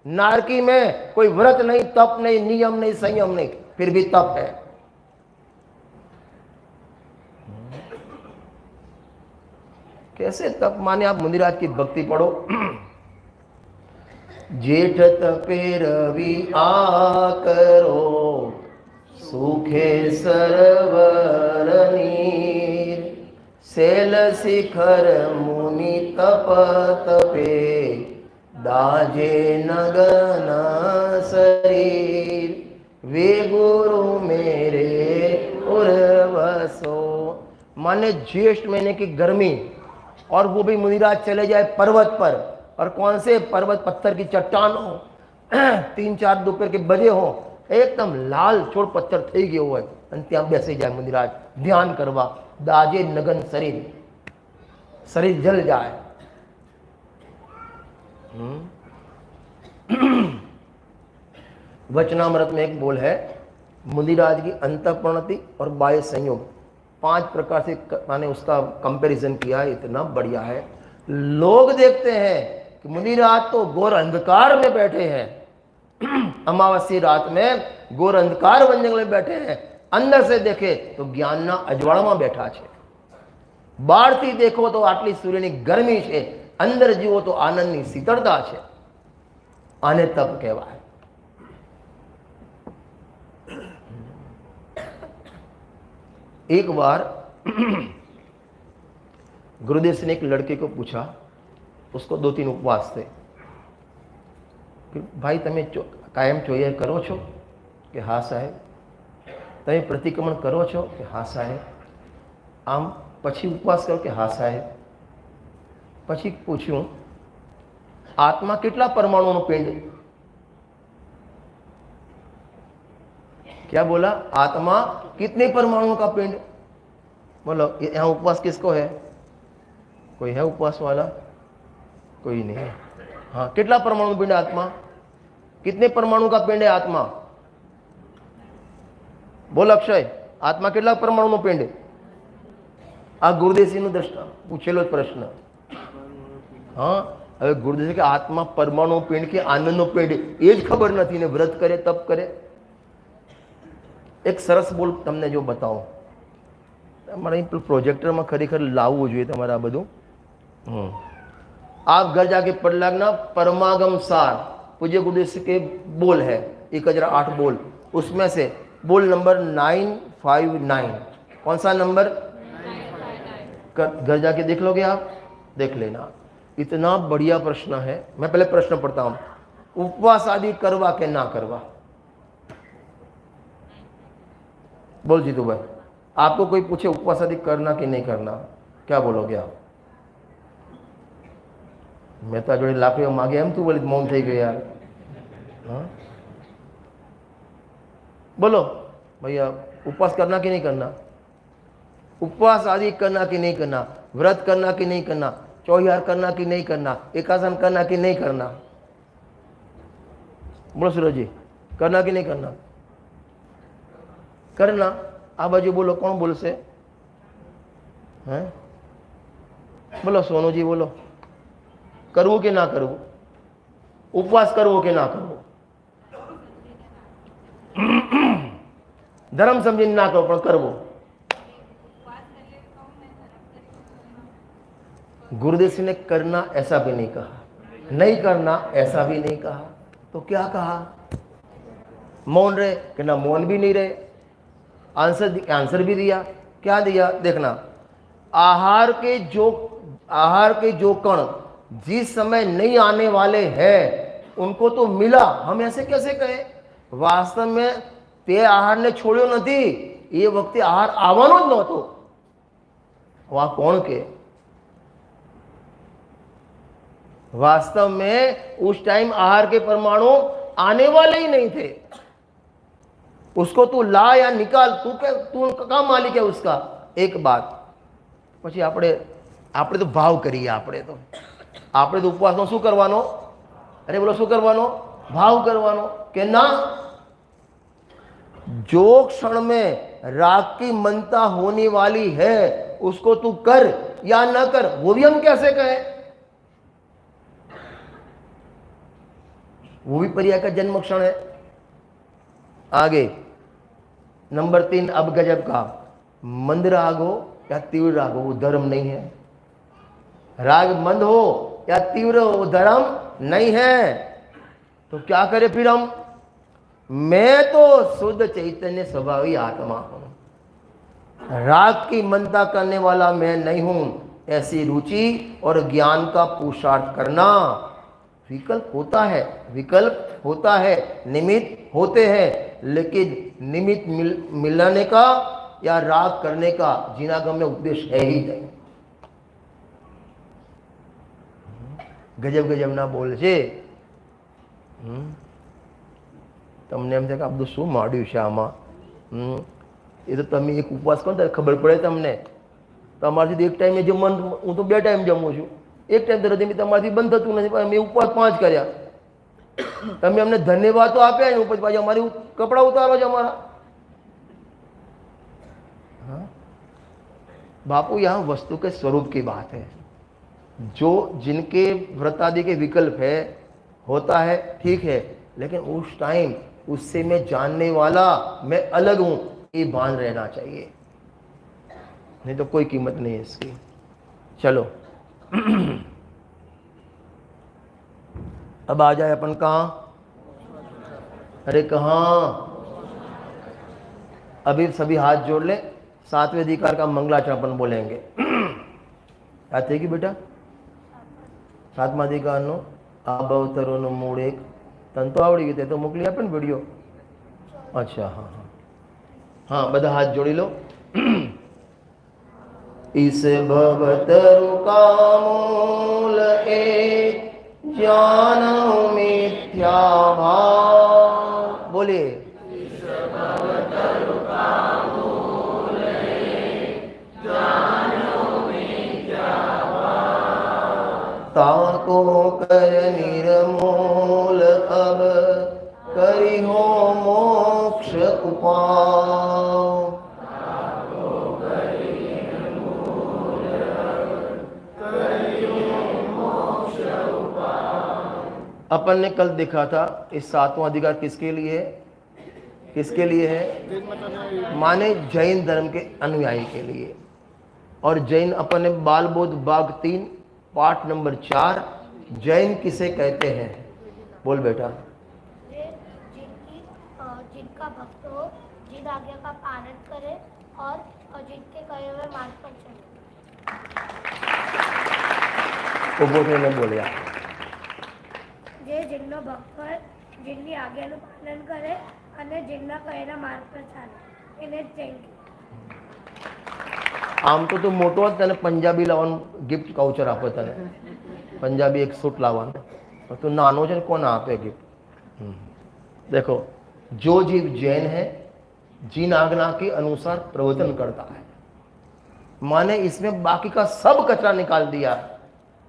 नारकी में कोई व्रत नहीं, तप नहीं, नियम नहीं, संयम नहीं, फिर भी तप है। कैसे तप माने? आप मुनिराज की भक्ति पढ़ो। जेठ तपे रवि आकरो, सूखे सरोवर नीर, शैल शिखर मुनि तप तपे, दाजे नगन शरीर। वे गुरु मेरे उर्वसो। माने ज्येष्ठ महीने की गर्मी, और वो भी मुनिराज चले जाए पर्वत पर, और कौन से पर्वत, पत्थर की चट्टान हो, 3-4 दोपहर के बजे हो, एकदम लाल छोड़ पत्थर થઈ ગયો હોય અને ત્યાં બેસી જાય મુનિરાજ ધ્યાન કરવા, દાજે નગન શરીર, શરીર જલ જાય। वचनामृत में एक बोल है, मुनिराज की अंतःप्रणति और बाह्य संयोग 5 प्रकार से मैंने उसका कंपैरिजन किया है, इतना बढ़िया है। लोग देखते हैं कि मुनिराज तो घोर अंधकार में बैठे हैं, अमावस्या रात में घोर अंधकार वन जंगल में बैठे हैं, अंदर से देखे तो ज्ञानना अजवाળામાં बैठा છે। બહારથી देखो तो આટલી સૂર્યની ગરમી છે, અંદર જીવો તો આનંદની શીતળતા છે। આને તપ કહેવાય। एक बार गुरुदेव से ने एक लड़के को पूछा, उसको 2-3 उपवास थे कि भाई तमे कायम चोया करो छो कि हाँ साहेब, तमे प्रतिक्रमण करो छो कि हाँ साहेब, आम पछी उपवास करो कि हाँ साहेब। पछी पूछ्યું आत्मा કેટલા પરમાણુનો पिंड? क्या बोला? आत्मा कितने परमाणुओं का पिंड? बोलो यहाँ उपवास किसको है? कोई है उपवास वाला? कोई नहीं। हाँ, कितना परमाणु पिंड है आत्मा? कितने परमाणु का पिंड है आत्मा? बोल अक्षय, आत्मा कितना परमाणु पिंड? आ गुरुदेवसिंह दृष्टा पूछेलो प्रश्न। हाँ, હવે ગુરુદેવ કે આત્મા પરમાણુ પિંડ કે આનંદનો પિંડ એ જ ખબર નથી ને વ્રત કરે તપ કરે। એક સરસ બોલ તમને જો બતાવું, તમારે પ્રોજેક્ટરમાં ખરેખર લાવવું જોઈએ તમારે આ બધું। आप घर जाके पढ़ लगना, परमागम सार पूज्य गुरुदेव के बोल है 1008 बोल, उसमें से बोल नंबर 959। कौन सा नंबर? 959। घर जाके देख लोगे आप, देख लेना। इतना बढ़िया प्रश्न है। मैं पहले प्रश्न पढ़ता हूं, उपवास आदि करवा के ना करवा? बोल जीतू भाई, आपको कोई पूछे उपवास आदि करना कि नहीं करना, क्या बोलोगे आप? मैं तो जोड़े लाख रुपया मांगे एम तू बोली मौन थी गई यार। हाँ बोलो भैया, उपवास करना कि नहीं करना? उपवास आदि करना कि नहीं करना? व्रत करना कि नहीं करना? चौहार करना कि नहीं करना? एकासन करना कि नहीं करना? बोलो सूरज जी, करना कि नहीं करना? करना। आ बाजू बोलो, कौन बोल से? हैं? बोलो सोनू जी, बोलो करवो कि ना करवो? उपवास करवो कि ना करवो? धर्म समझीने ना करो पण करवो। गुरुदेव सिंह ने करना ऐसा भी नहीं कहा, नहीं करना ऐसा भी नहीं कहा, तो क्या कहा? मौन रहे कि ना मौन भी नहीं रहे। आंसर भी दिया। क्या दिया? देखना, आहार के जो कण जिस समय नहीं आने वाले हैं उनको तो मिला, हम ऐसे कैसे कहे? वास्तव में ते आहार ने छोड़्यो नहीं, ये वक्त आहार आवવાનો જ નહોતો। वहां कौन के? वास्तव में उस टाइम आहार के परमाणु आने वाले ही नहीं थे। उसको तू ला या निकाल, तू का मालिक है उसका? एक बात। પછી આપણે તો ભાવ કરીએ, આપણે તો ઉપવાસનો શું કરવાનો? અરે બોલો શું કરવાનો? ભાવ કરવાનો કે ના, जो क्षण में राग की मनता होने वाली है उसको तू कर या न कर, वो भी हम कैसे कहें? वो भी पर्याय का जन्म क्षण है। आगे नंबर 3, अब गजब का, मंद राग हो या तीव्र राग हो वो धर्म नहीं है। राग मंद हो या तीव्र हो वो धर्म नहीं है। तो क्या करें फिर हम? मैं तो शुद्ध चैतन्य स्वभावी आत्मा हूं, राग की मंदता करने वाला मैं नहीं हूं। ऐसी रुचि और ज्ञान का पुरुषार्थ करना विकल्प होता है, निमित्त होते हैं, लेकिन निमित्त मिलाने का या राग करने का जीनागम में उपदेश है ही नहीं। ગજબ ગજબના બોલ છે। તમને એમ થાય કે આ બધું શું માંડ્યું છે આમાં। એ તો તમે એક ઉપવાસ કરો ત્યારે ખબર પડે તમને। તમારાથી એક ટાઈમે જમવાનું, હું તો 2 ટાઈમ જમું છું, એક ટાઈમ તો હૃદય તમારાથી બંધ થતું નથી, પણ મેં ઉપવાસ 5 કર્યા। તમે અમને ધન્યવાદ તો આપ્યા ને, ઉપર પાછા અમારી કપડા ઉતારો છો અમારા। बापू यहाँ वस्तु के स्वरूप की बात है। जो जिनके व्रत आदि के विकल्प है होता है, ठीक है, लेकिन उस टाइम उससे मैं जानने वाला, मैं अलग हूं, ये भान रहना चाहिए, नहीं तो कोई कीमत नहीं है इसकी। चलो अब आ जाए अपन कहाँ? अरे कहाँ? अभी सभी हाथ जोड़ ले, 7वें अधिकार का मंगलाचरण अपन बोलेंगे। याद है कि बेटा 7મા અધિકારનો આ ભવતરોનો મૂળ એક તને તો આવડી ગયું, તે તો મોકલી આપે ને વિડીયો। अच्छा हाँ हाँ हाँ, બધા हाथ जोड़ी लो। इस भवतरु का मूल एक जानो मिथ्या भाव। बोलिए। ताको कर निर्मूल अब करी हो मोक्ष उपाय। अपन ने कल देखा था इस 7वां अधिकार किसके लिए है? किसके लिए है? माने जैन धर्म के अनुयायी के लिए। और जैन अपन ने बाल बोध भाग 3 पाठ नंबर 4 जैन किसे कहते हैं? बोल बेटा। जिनका भक्त हो, जिन आज्ञा का पालन करे और जिनके कहे हुए मार्ग पर चले। वो बोलने ने बोलिया જે જેમનો ભક્ત હોય, જેમની આજ્ઞાનું પાલન કરે અને જેમના કહેલા માર્ગ પર ચાલે, એને જ જૈન કહેવાય। આમ તો તું મોટો હોત તને પંજાબી લાવવાનું ગિફ્ટ કાઉચર આપે, તને પંજાબી એક સૂટ લાવવાનું, તું નાનો છે ને કોને આપે गिफ्ट? देखो, जो जीव जैन है जिन आज्ञा के अनुसार प्रवर्तन करता है, माने इसमें बाकी का सब कचरा निकाल दिया।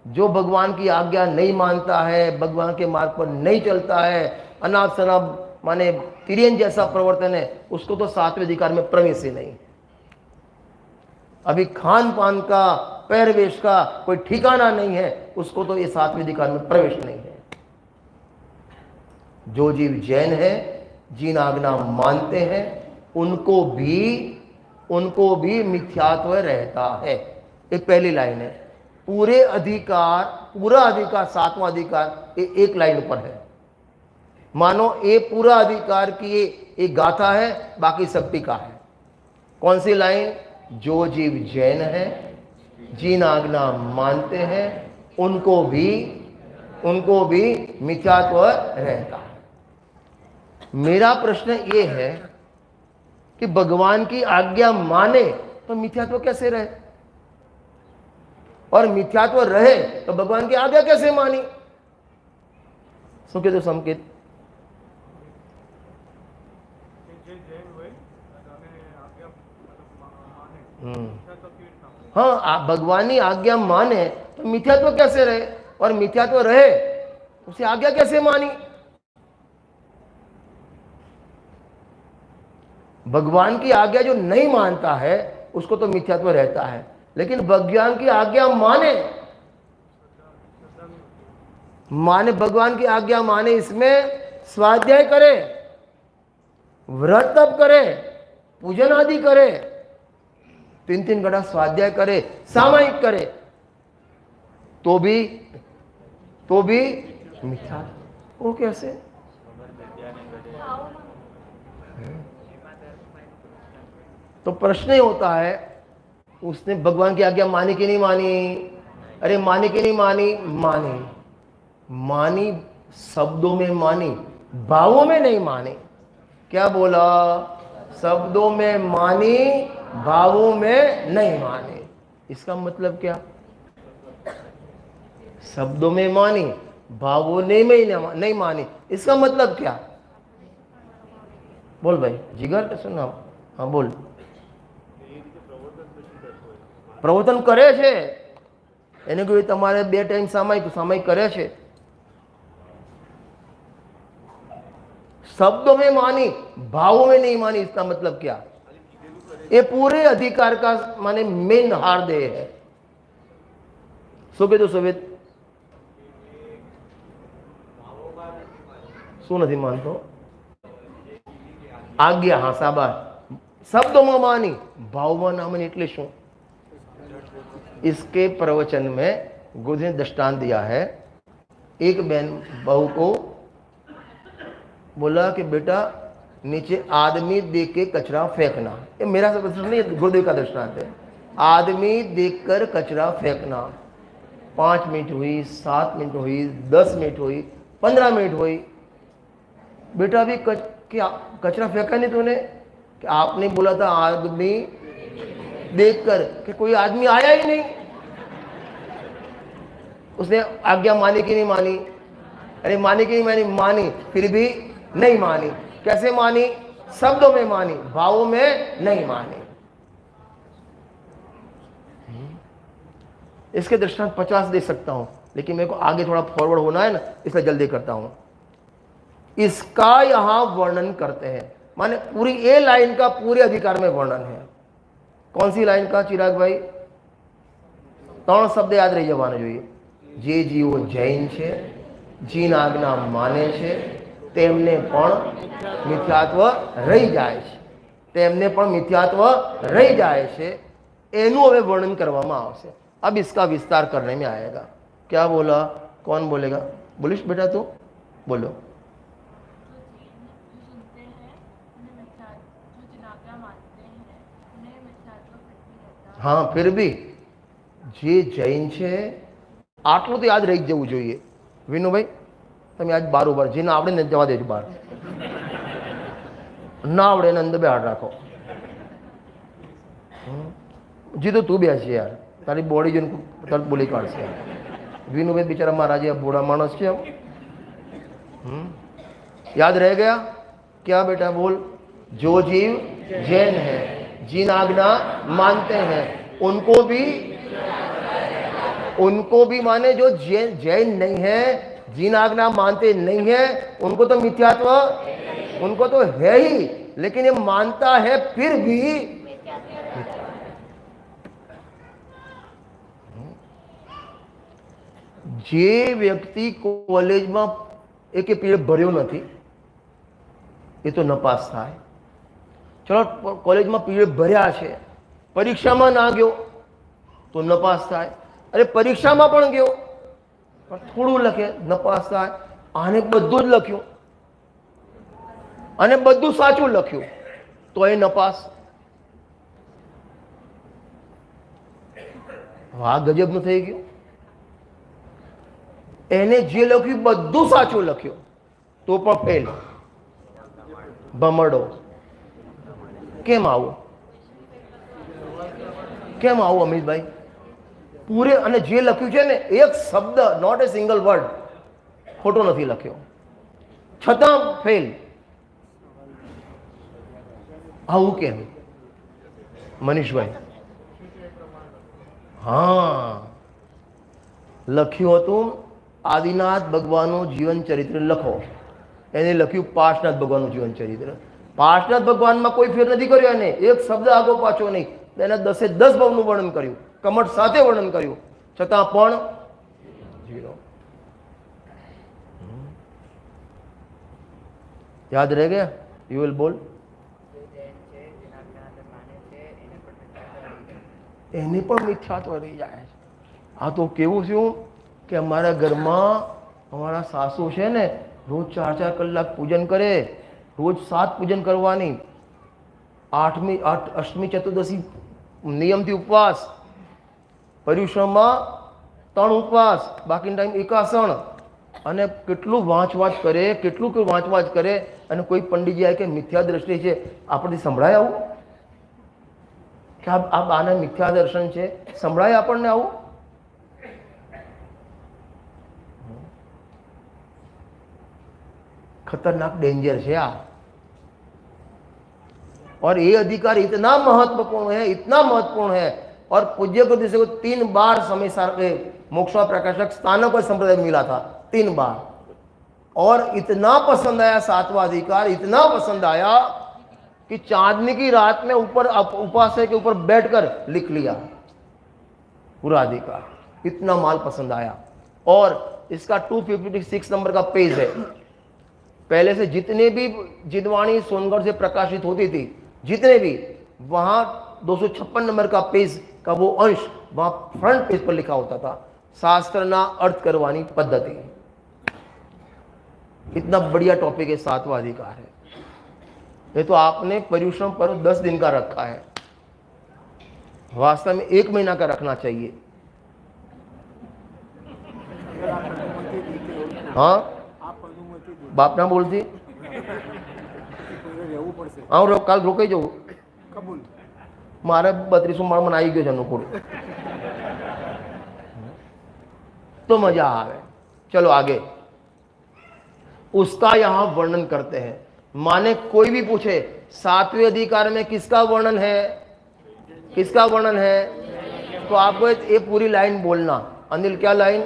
जो भगवान की आज्ञा नहीं मानता है, भगवान के मार्ग पर नहीं चलता है, अनाप शनाप माने तिरियन जैसा प्रवर्तन है, उसको तो 7वें अधिकार में प्रवेश ही नहीं। अभी खान पान का, पहरवेश का कोई ठिकाना नहीं है, उसको तो ये 7वें अधिकार में प्रवेश नहीं है। जो जीव जैन है, जिन आज्ञा मानते हैं, उनको भी मिथ्यात्व रहता है। ये पहली लाइन है। पूरा अधिकार 7वां अधिकार ये एक लाइन पर है। मानो ये पूरा अधिकार की ये गाथा है, बाकी सब टीका है। कौन सी लाइन? जो जीव जैन है, जिन आज्ञा मानते हैं, उनको भी मिथ्यात्व रहता है। मेरा प्रश्न ये है कि भगवान की आज्ञा माने तो मिथ्यात्व कैसे रहे, और मिथ्यात्व रहे तो भगवान की आज्ञा कैसे मानी? શું કીધું સંકેત? हाँ, भगवान की आज्ञा माने तो मिथ्यात्व कैसे रहे, और मिथ्यात्व रहे उसे आज्ञा कैसे मानी? भगवान की आज्ञा जो नहीं मानता है उसको तो मिथ्यात्व रहता है, लेकिन भगवान की आज्ञा माने भगवान की आज्ञा माने, इसमें स्वाध्याय करे, व्रत तप करे, पूजन आदि करे, 3 घड़ा स्वाध्याय करे, सामायिक करे, तो भी मिथ्यात्व। वो कैसे? तो प्रश्न ये होता है, उसने भगवान की आज्ञा मानी कि नहीं मानी? अरे मानी कि नहीं मानी? मानी शब्दों में मानी, भावों में नहीं मानी। क्या बोला? शब्दों में मानी, भावों में नहीं मानी। इसका मतलब क्या? शब्दों में मानी, भावों ने में नहीं मानी। इसका मतलब क्या? बोल भाई जिगर, सुन हाँ बोल। પ્રવર્તન કરે છે એને કોઈ તમારે 2 ટાઈમ સામાયિક કરે છે। शब्दों में मानी, भावों में नहीं मानी। इसका मतलब क्या? ये पूरे अधिकार का माने मेन हार्देय है। શું કીધું સુવેદ? શું નથી માનતો? આજ્ઞા, हाँ शाबाश। शब्दों में मानी, भाव में ना मानी એટલે શું? इसके प्रवचन में गुरु ने दृष्टांत दिया है। एक बहन बहू को बोला कि बेटा नीचे आदमी देख के कचरा फेंकना। ये मेरा सब नहीं, गुरुदेव का दृष्टांत है। आदमी देखकर कचरा फेंकना। 5 मिनट हुई, 7 मिनट हुई, 10 मिनट हुई, 15 मिनट हुई, बेटा अभी कचरा फेंका नहीं तूने? कि आपने बोला था आदमी देखकर, कि कोई आदमी आया ही नहीं। उसने आज्ञा मानी कि नहीं मानी? अरे मानी कि नहीं मानी? मानी, फिर भी नहीं मानी। कैसे मानी? शब्दों में मानी, भावों में नहीं मानी। इसके दृष्टांत 50 दे सकता हूं, लेकिन मेरे को आगे थोड़ा फॉरवर्ड होना है ना, इसलिए जल्दी करता हूं। इसका यहां वर्णन करते हैं, माने पूरी ए लाइन का पूरे अधिकार में वर्णन है। कौन सी लाइन का चिराग भाई? 3 शब्द याद रही जवाना જોઈએ। જે જીવો જૈન છે, જીન આજ્ઞા માને છે, તેમને પણ મિથ્યાત્વ રહી જાય છે, તેમને પણ મિથ્યાત્વ રહી જાય છે। એનું હવે વર્ણન કરવામાં આવશે। अब इसका विस्तार करने में आएगा। क्या बोला? कौन बोलेगा? बोलिश बेटा तू बोलो। हाँ फिर भी જે જૈન છે આટલું તો યાદ રહી જવું જોઈએ। વિનુભાઈ તમે આજ બાર ઉભા, જેને આવડે ને જવા દેજો બહાર, ના આવડે એને અંદર બે હાથ રાખો। જીતો તું બેસી યાર, તારી બોડી જોઈને તરત બોલી કાઢશે। વિનુભાઈ બિચારા મારા જે બુढ़ा मानस છે। याद रह गया क्या बेटा? बोल। जो जीव जैन है, जिन आज्ञा मानते हैं, उनको भी माने। जो जैन नहीं है, जिन आज्ञा मानते नहीं है, उनको तो मिथ्यात्व, उनको तो है ही, लेकिन ये मानता है फिर भी। જે વ્યક્તિ કોલેજમાં એકે પીરિયડ ભર્યો નથી એ તો નપાસ થાય। ચલો કોલેજમાં પીરિયડ ભર્યા છે, પરીક્ષામાં ના ગયો તો નપાસ થાય। અરે પરીક્ષામાં પણ ગયો પણ થોડું લખે, નપાસ થાય। આને બધું જ લખ્યું અને બધું સાચું લખ્યું તો એ નપાસ। વાહ ગજબનું થઈ ગયું। એને જે લખ્યું બધું સાચું લખ્યું તો પણ ફેલ, ભમરડો। કેમ આવું? કેમ આવું અમિતભાઈ? પૂરે અને જે લખ્યું છે ને એક શબ્દ, નોટ એ સિંગલ વર્ડ ખોટો નથી લખ્યો, છતાં ફેલ। આવું કેમ મનીષભાઈ? હા લખ્યું હતું આદિનાથ ભગવાનનું જીવન ચરિત્ર લખો, એને લખ્યું પાર્શનાથ ભગવાનનું જીવન ચરિત્ર। પાર્શનાથ ભગવાનમાં કોઈ ફેર નથી કર્યો, એને એક શબ્દ આગો પાછો નહીં, એને 10 એ 10 ભાવનું વર્ણન કર્યું, કમઠ સાથે વર્ણન કર્યું, છતાં પણ ઝીરો। યાદ રહે ગયા? યુ વિલ બોલ। એને પણ મિથ્યાત્વ રહી જાય છે। આ તો કેવું થયું કે અમારા ઘરમાં અમારા સાસુ છે ને રોજ 4-4 કલાક પૂજન કરે, રોજ 7 પૂજન કરવાની, 8મી અષ્ટમી ચતુર્દશી નિયમથી ઉપવાસ, પર્યુષણમાં 3 ઉપવાસ, બાકીનો ટાઈમ એકાસણ, અને કેટલું વાંચ કરે, કેટલું વાંચ કરે। અને કોઈ પંડિતજી આવે કે મિથ્યા દ્રષ્ટિ છે, આપણને સંભળાય આવું કે આ બાના મિથ્યા દર્શન છે? સંભળાય આપણને આવું? खतरनाक डेंजर है आ। और ये अधिकार इतना महत्वपूर्ण है, इतना महत्वपूर्ण है। और पूज्य को जैसे को 3 बार समय सार मोक्ष प्रकाशक स्थानों पर संप्रदाय मिला था, 3 बार। और इतना पसंद आया 7वां अधिकार, इतना पसंद आया कि चांदनी की रात में ऊपर उपास्य के ऊपर बैठकर लिख लिया पूरा अधिकार, इतना माल पसंद आया। और इसका 256 नंबर का पेज है। पहले से जितने भी जिदवाणी सोनगढ़ से प्रकाशित होती थी, जितने भी, वहां 256 नंबर का पेज का वो अंश वहां फ्रंट पेज पर लिखा होता था, शास्त्रना अर्थ करवानी पद्धति। इतना बढ़िया टॉपिक है 7वां अधिकार है। ये तो आपने पर्युषण पर्व 10 दिन का रखा है, वास्तव में 1 महीना का रखना चाहिए। हाँ, बापना बोलती हाँ, काल रोकाई जाऊ मारे 32 माळ मन आई गयो अनुकूल, तो मजा आवे। चलो आगे, उसका यहां वर्णन करते हैं। माने कोई भी पूछे 7वें अधिकार में किसका वर्णन है, किसका वर्णन है, तो आपको ये पूरी लाइन बोलना। अनिल, क्या लाइन?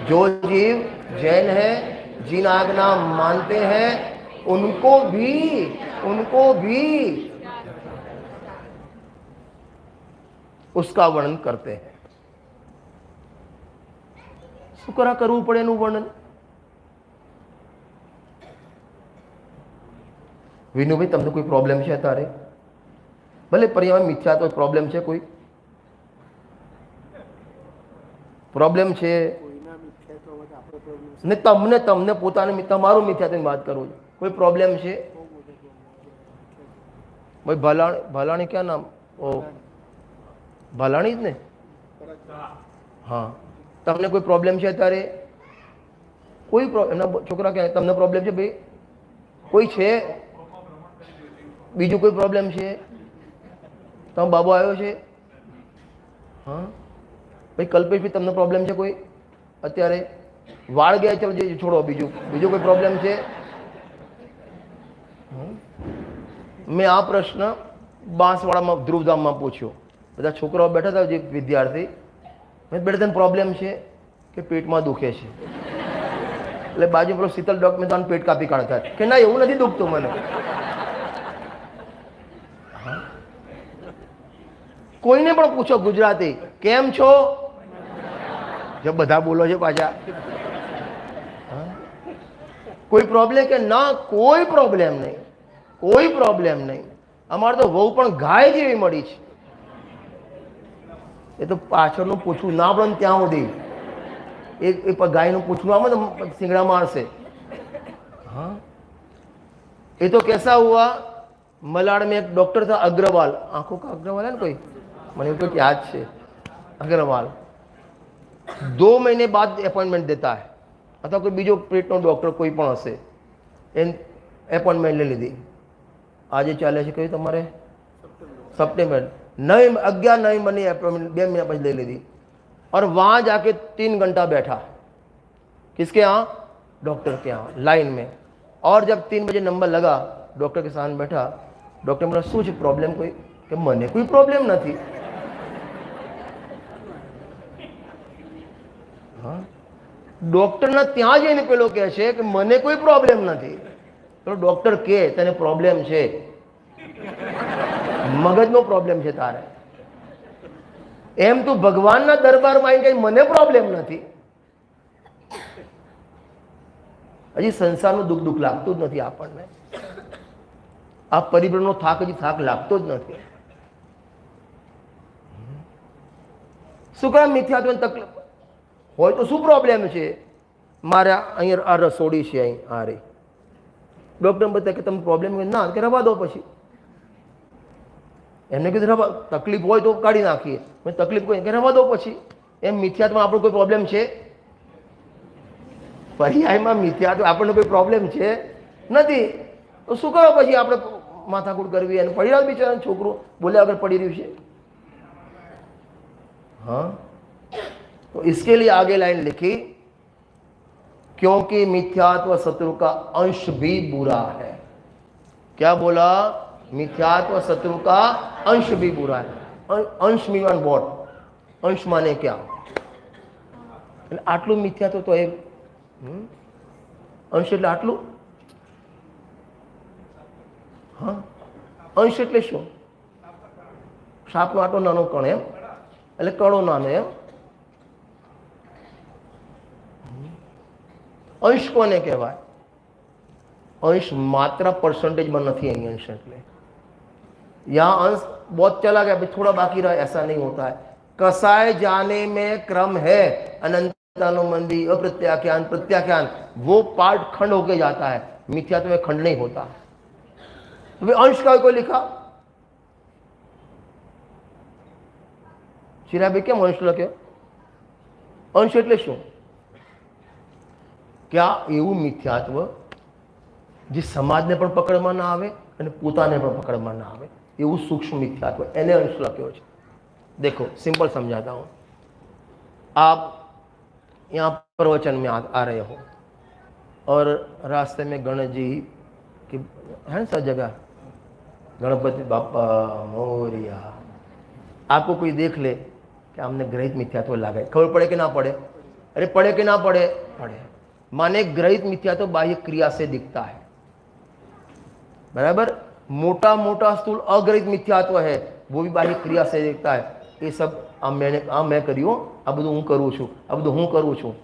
जो जीव जैन है, जिन आज्ञा मानते हैं, उनको भी उसका वर्णन करते हैं। शुक्रा करવું પડે એનું વર્ણન। વિનુભાઈ, તમને કોઈ પ્રોબ્લેમ છે તારે? ભલે પરિણામ મિથ્યા તો પ્રોબ્લેમ છે, કોઈ પ્રોબ્લેમ છે ને? તમને પોતાને તમારું મિથ્યાત્વની વાત કરું છું, કોઈ પ્રોબ્લેમ છે? ભાઈ ભલાણી ક્યાં નામ? ઓ ભલાણી જ ને? હા, તમને કોઈ પ્રોબ્લેમ છે અત્યારે? કોઈ એમના છોકરા ક્યાં? તમને પ્રોબ્લેમ છે ભાઈ? કોઈ છે? બીજું કોઈ પ્રોબ્લેમ છે? તમારો બાબો આવ્યો છે? હા ભાઈ, કલ્પેશભાઈ, તમને પ્રોબ્લેમ છે કોઈ અત્યારે? વાળ ગયા, ચલો જે છોડો, બીજું કોઈ પ્રોબ્લેમ છે? મેં આ પ્રશ્ન બાંસવાડામાં ધ્રુવધામમાં પૂછ્યો, બધા છોકરાઓ બેઠા હતા, જે વિદ્યાર્થી, મેં બેઠા તને પ્રોબ્લેમ છે કે પેટમાં દુખે છે? એટલે બાજુ પેલો શીતલ ડોક્ટર તને પેટ કાપી કાઢતા કે ના, એવું નથી દુખતું મને। કોઈને પણ પૂછો ગુજરાતી, કેમ છો? જો બધા બોલો છે પાછા, કોઈ પ્રોબ્લેમ કે ના? કોઈ પ્રોબ્લેમ નહીં, કોઈ પ્રોબ્લેમ નહીં। અમારે તો વહુ પણ ગાય જેવી મળી છે। એ તો પાછળનું પૂછવું ના પડે ત્યાં સુધી એ ગાયનું પૂછવું આમાં તો સિંગડા મારશે। हाँ, ये तो कैसा हुआ, मलाड में एक डॉक्टर था अग्रवाल, आंखों का अग्रवाल है ना कोई, मैंने तो याद है अग्रवाल, 2 महीने बाद अपॉइंटमेंट देता है, अथवा कोई बीजो पेटનો ડોક્ટર કોઈ પણ હશે, એ એપોઇન્ટમેન્ટ લઈ લીધી। આજે ચાલે છે કઈ તમારે સપ્ટેમ્બર 11 નવેમ્બરની अपॉइंटमेंट 2 महीना पहले ले ली थी। और वहां जाके 3 घंटा बैठा, किसके यहाँ? डॉक्टर के यहाँ लाइन में। और जब 3 बजे नंबर लगा, डॉक्टर के सामने बैठा, डॉक्टर बोला શું છે प्रॉब्लम कोई? कि મને कोई प्रॉब्लम નથી। हाँ, डॉक्टर ना ત્યાં જઈને પેલો કહે છે કે મને કોઈ પ્રોબ્લેમ નથી, તો ડોક્ટર કે તને પ્રોબ્લેમ છે, મગજનો પ્રોબ્લેમ છે તારે। એમ તું ભગવાનના દરબારમાં આવીને કઈ મને પ્રોબ્લેમ નથી। હજી સંસારનું દુઃખ લાગતું જ નથી આપણને, આ પરિબળનો થાક લાગતો જ નથી। શું કામ મિથ્યાત્વની તકલીફ હોય તો શું પ્રોબ્લેમ છે? મારે અહીંયા આ રસોડી છે, અહીં આ રહી, ડૉક્ટર બતાવે કે તમે પ્રોબ્લેમ ના, કે રવા દો। પછી એમને કીધું રવા, તકલીફ હોય તો કાઢી નાખીએ, મેં તકલીફ કોઈ કે રવા દો પછી। એમ મિથ્યાત્વમાં આપણો કોઈ પ્રોબ્લેમ છે? પર્યાયમાં મિથ્યાત્વ આપણને કોઈ પ્રોબ્લેમ છે? નથી. તો શું કરો પછી આપણે માથાકૂટ કરવી અને પડી રહ્યું બિચારા છોકરું બોલ્યા वगैरह पड़ी रही है. हाँ, तो इसके लिए आगे लाइन लिखी, क्योंकि मिथ्यात्व शत्रु का अंश भी बुरा है. क्या बोला? मिथ्यात्व शत्रु का अंश भी बुरा है. अंश मीन वॉट? अंश माने क्या? आटलू मिथ्यात्व तो एक अंश એટલે આટલું. હા, અંશ એટલે શું? સાપનો આટલો નાનો કણ એમ, એટલે કણો નાનો એમ. અંશ કોને કહેવાય? अंश मात्रा परसेंटेज में नहीं है. अंश એટલે यहाँ अंश बहुत चला गया, अभी थोड़ा बाकी रहा, ऐसा नहीं होता है. कसाय जाने में क्रम है, अनंतानुबंधी, अप्रत्याख्यान, प्रत्याख्यान, वो पार्ट खंड होके जाता है. मिथ्यात्व में खंड नहीं होता. तो अंश का कोई लिखा चिराभाई केम अंश लख्यो? अंश એટલે શું? क्या એવું મિથ્યાત્વ જે સમાજને પણ પકડમાં ના આવે અને પોતાને પણ પકડમાં ના આવે એવું सूक्ष्म मिथ्यात्व, એને अंश लख्यो છે. देखो सिंपल समझाता हूँ. आप यहाँ प्रवचन में आ रहे हो और रास्ते में गणेश जी की है ना सब जगह गणपति बापा मोरिया, आपको कोई देख ले कि हमने ग्रहित मिथ्यात्व लागे, खबर पड़े कि ना पड़े? अरे पड़े कि ना पड़े? पड़े. माने ग्रहित मिथ्यात्व बाह्य क्रिया से दिखता है. बराबर. मोटा मोटा स्थूल अग्रहित मिथ्यात्व है, वो भी बाह्य क्रिया से दिखता है. ये सब मैं કર્યું, આ બધું હું કરું છું, આ બધું હું કરું છું,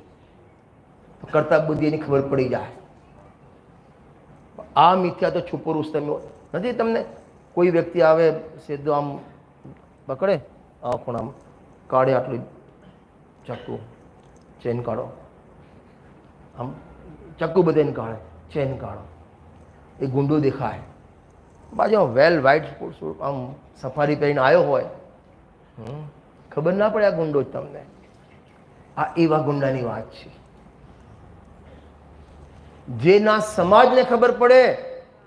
તો કરતા બુદ્ધિ એની ખબર પડી જાય. આ મિથ્યાત્વ છુપો રૂસ્તમ નથી. તમને કોઈ વ્યક્તિ આવે સીધો આમ પકડે, આ પણ આમ કાઢે, આટલું ચક્કુ ચેન કાઢો, આમ ચક્કુ બધાને કાઢે, ચેન કાઢો, એ ગુંડો દેખાય. બાજુમાં વેલ વ્હાઇટ આમ સફારી પહેરીને આવ્યો હોય, ખબર ના પડે આ ગુંડો જ તમને. આ એવા ગુંડાની વાત છે જે ના સમાજને ખબર પડે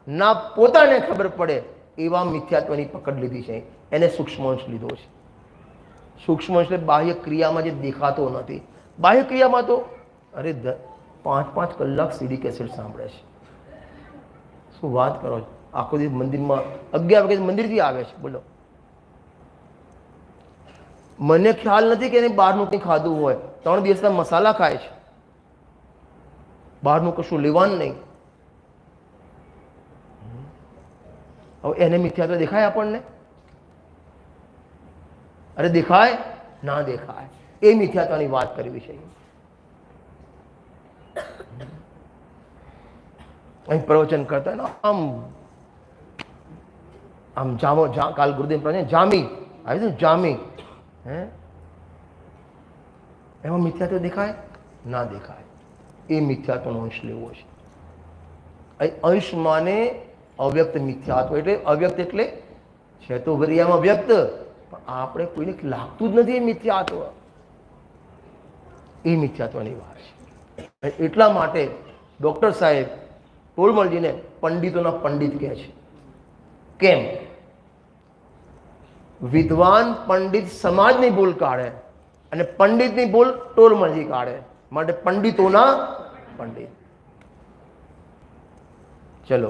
ના પોતાને ખબર પડે એવા મિથ્યાત્વની પકડ લીધી છે. એને સૂક્ષ્માંશ લીધો છે. સૂક્ષ્માંશ એટલે બાહ્ય ક્રિયામાં જે દેખાતો નથી. બાહ્ય ક્રિયામાં તો અરે 5-5 કલાક સીડી કેસેટ સાંભળે છે. શું વાત કરો છો? આખો દિવસ મંદિરમાં 11 વાગે મંદિરથી આવે છે. બોલો, મને ખ્યાલ નથી કે એને બહારનું કંઈ ખાધું હોય. 3 દિવસના મસાલા ખાય છે, બહારનું કશું લેવાનું નહીં. હવે એને મિથ્યાત્વ દેખાય આપણને? અરે દેખાય ના દેખાય? એ મિથ્યાત્વની વાત કરવી છે. અહીં પ્રવચન કરતા ને આમ આમ જામો, કાલ ગુરુદેવ પ્રવચન જામી આવી છે, જામી, હે એમાં મિથ્યાત્વ દેખાય ના દેખાય? એ મિથ્યાત્વનો અંશ લેવો છે. અંશ માને અવ્યક્ત મિથ્યાત્વ. એટલે અવ્યક્ત એટલે છે તો વરિયામાં વ્યક્ત, પણ આપણે કોઈને લાગતું જ નથી એ મિથ્યાત્વ. એ મિથ્યાત્વની વાત છે. એટલા માટે ડૉક્ટર સાહેબ ટોલમલજીને પંડિતોના પંડિત કહે છે. કેમ? વિદ્વાન પંડિત સમાજની ભૂલ કાઢે અને પંડિતની ભૂલ ટોલમલજી કાઢે, માટે पंडितों पंडित. चलो,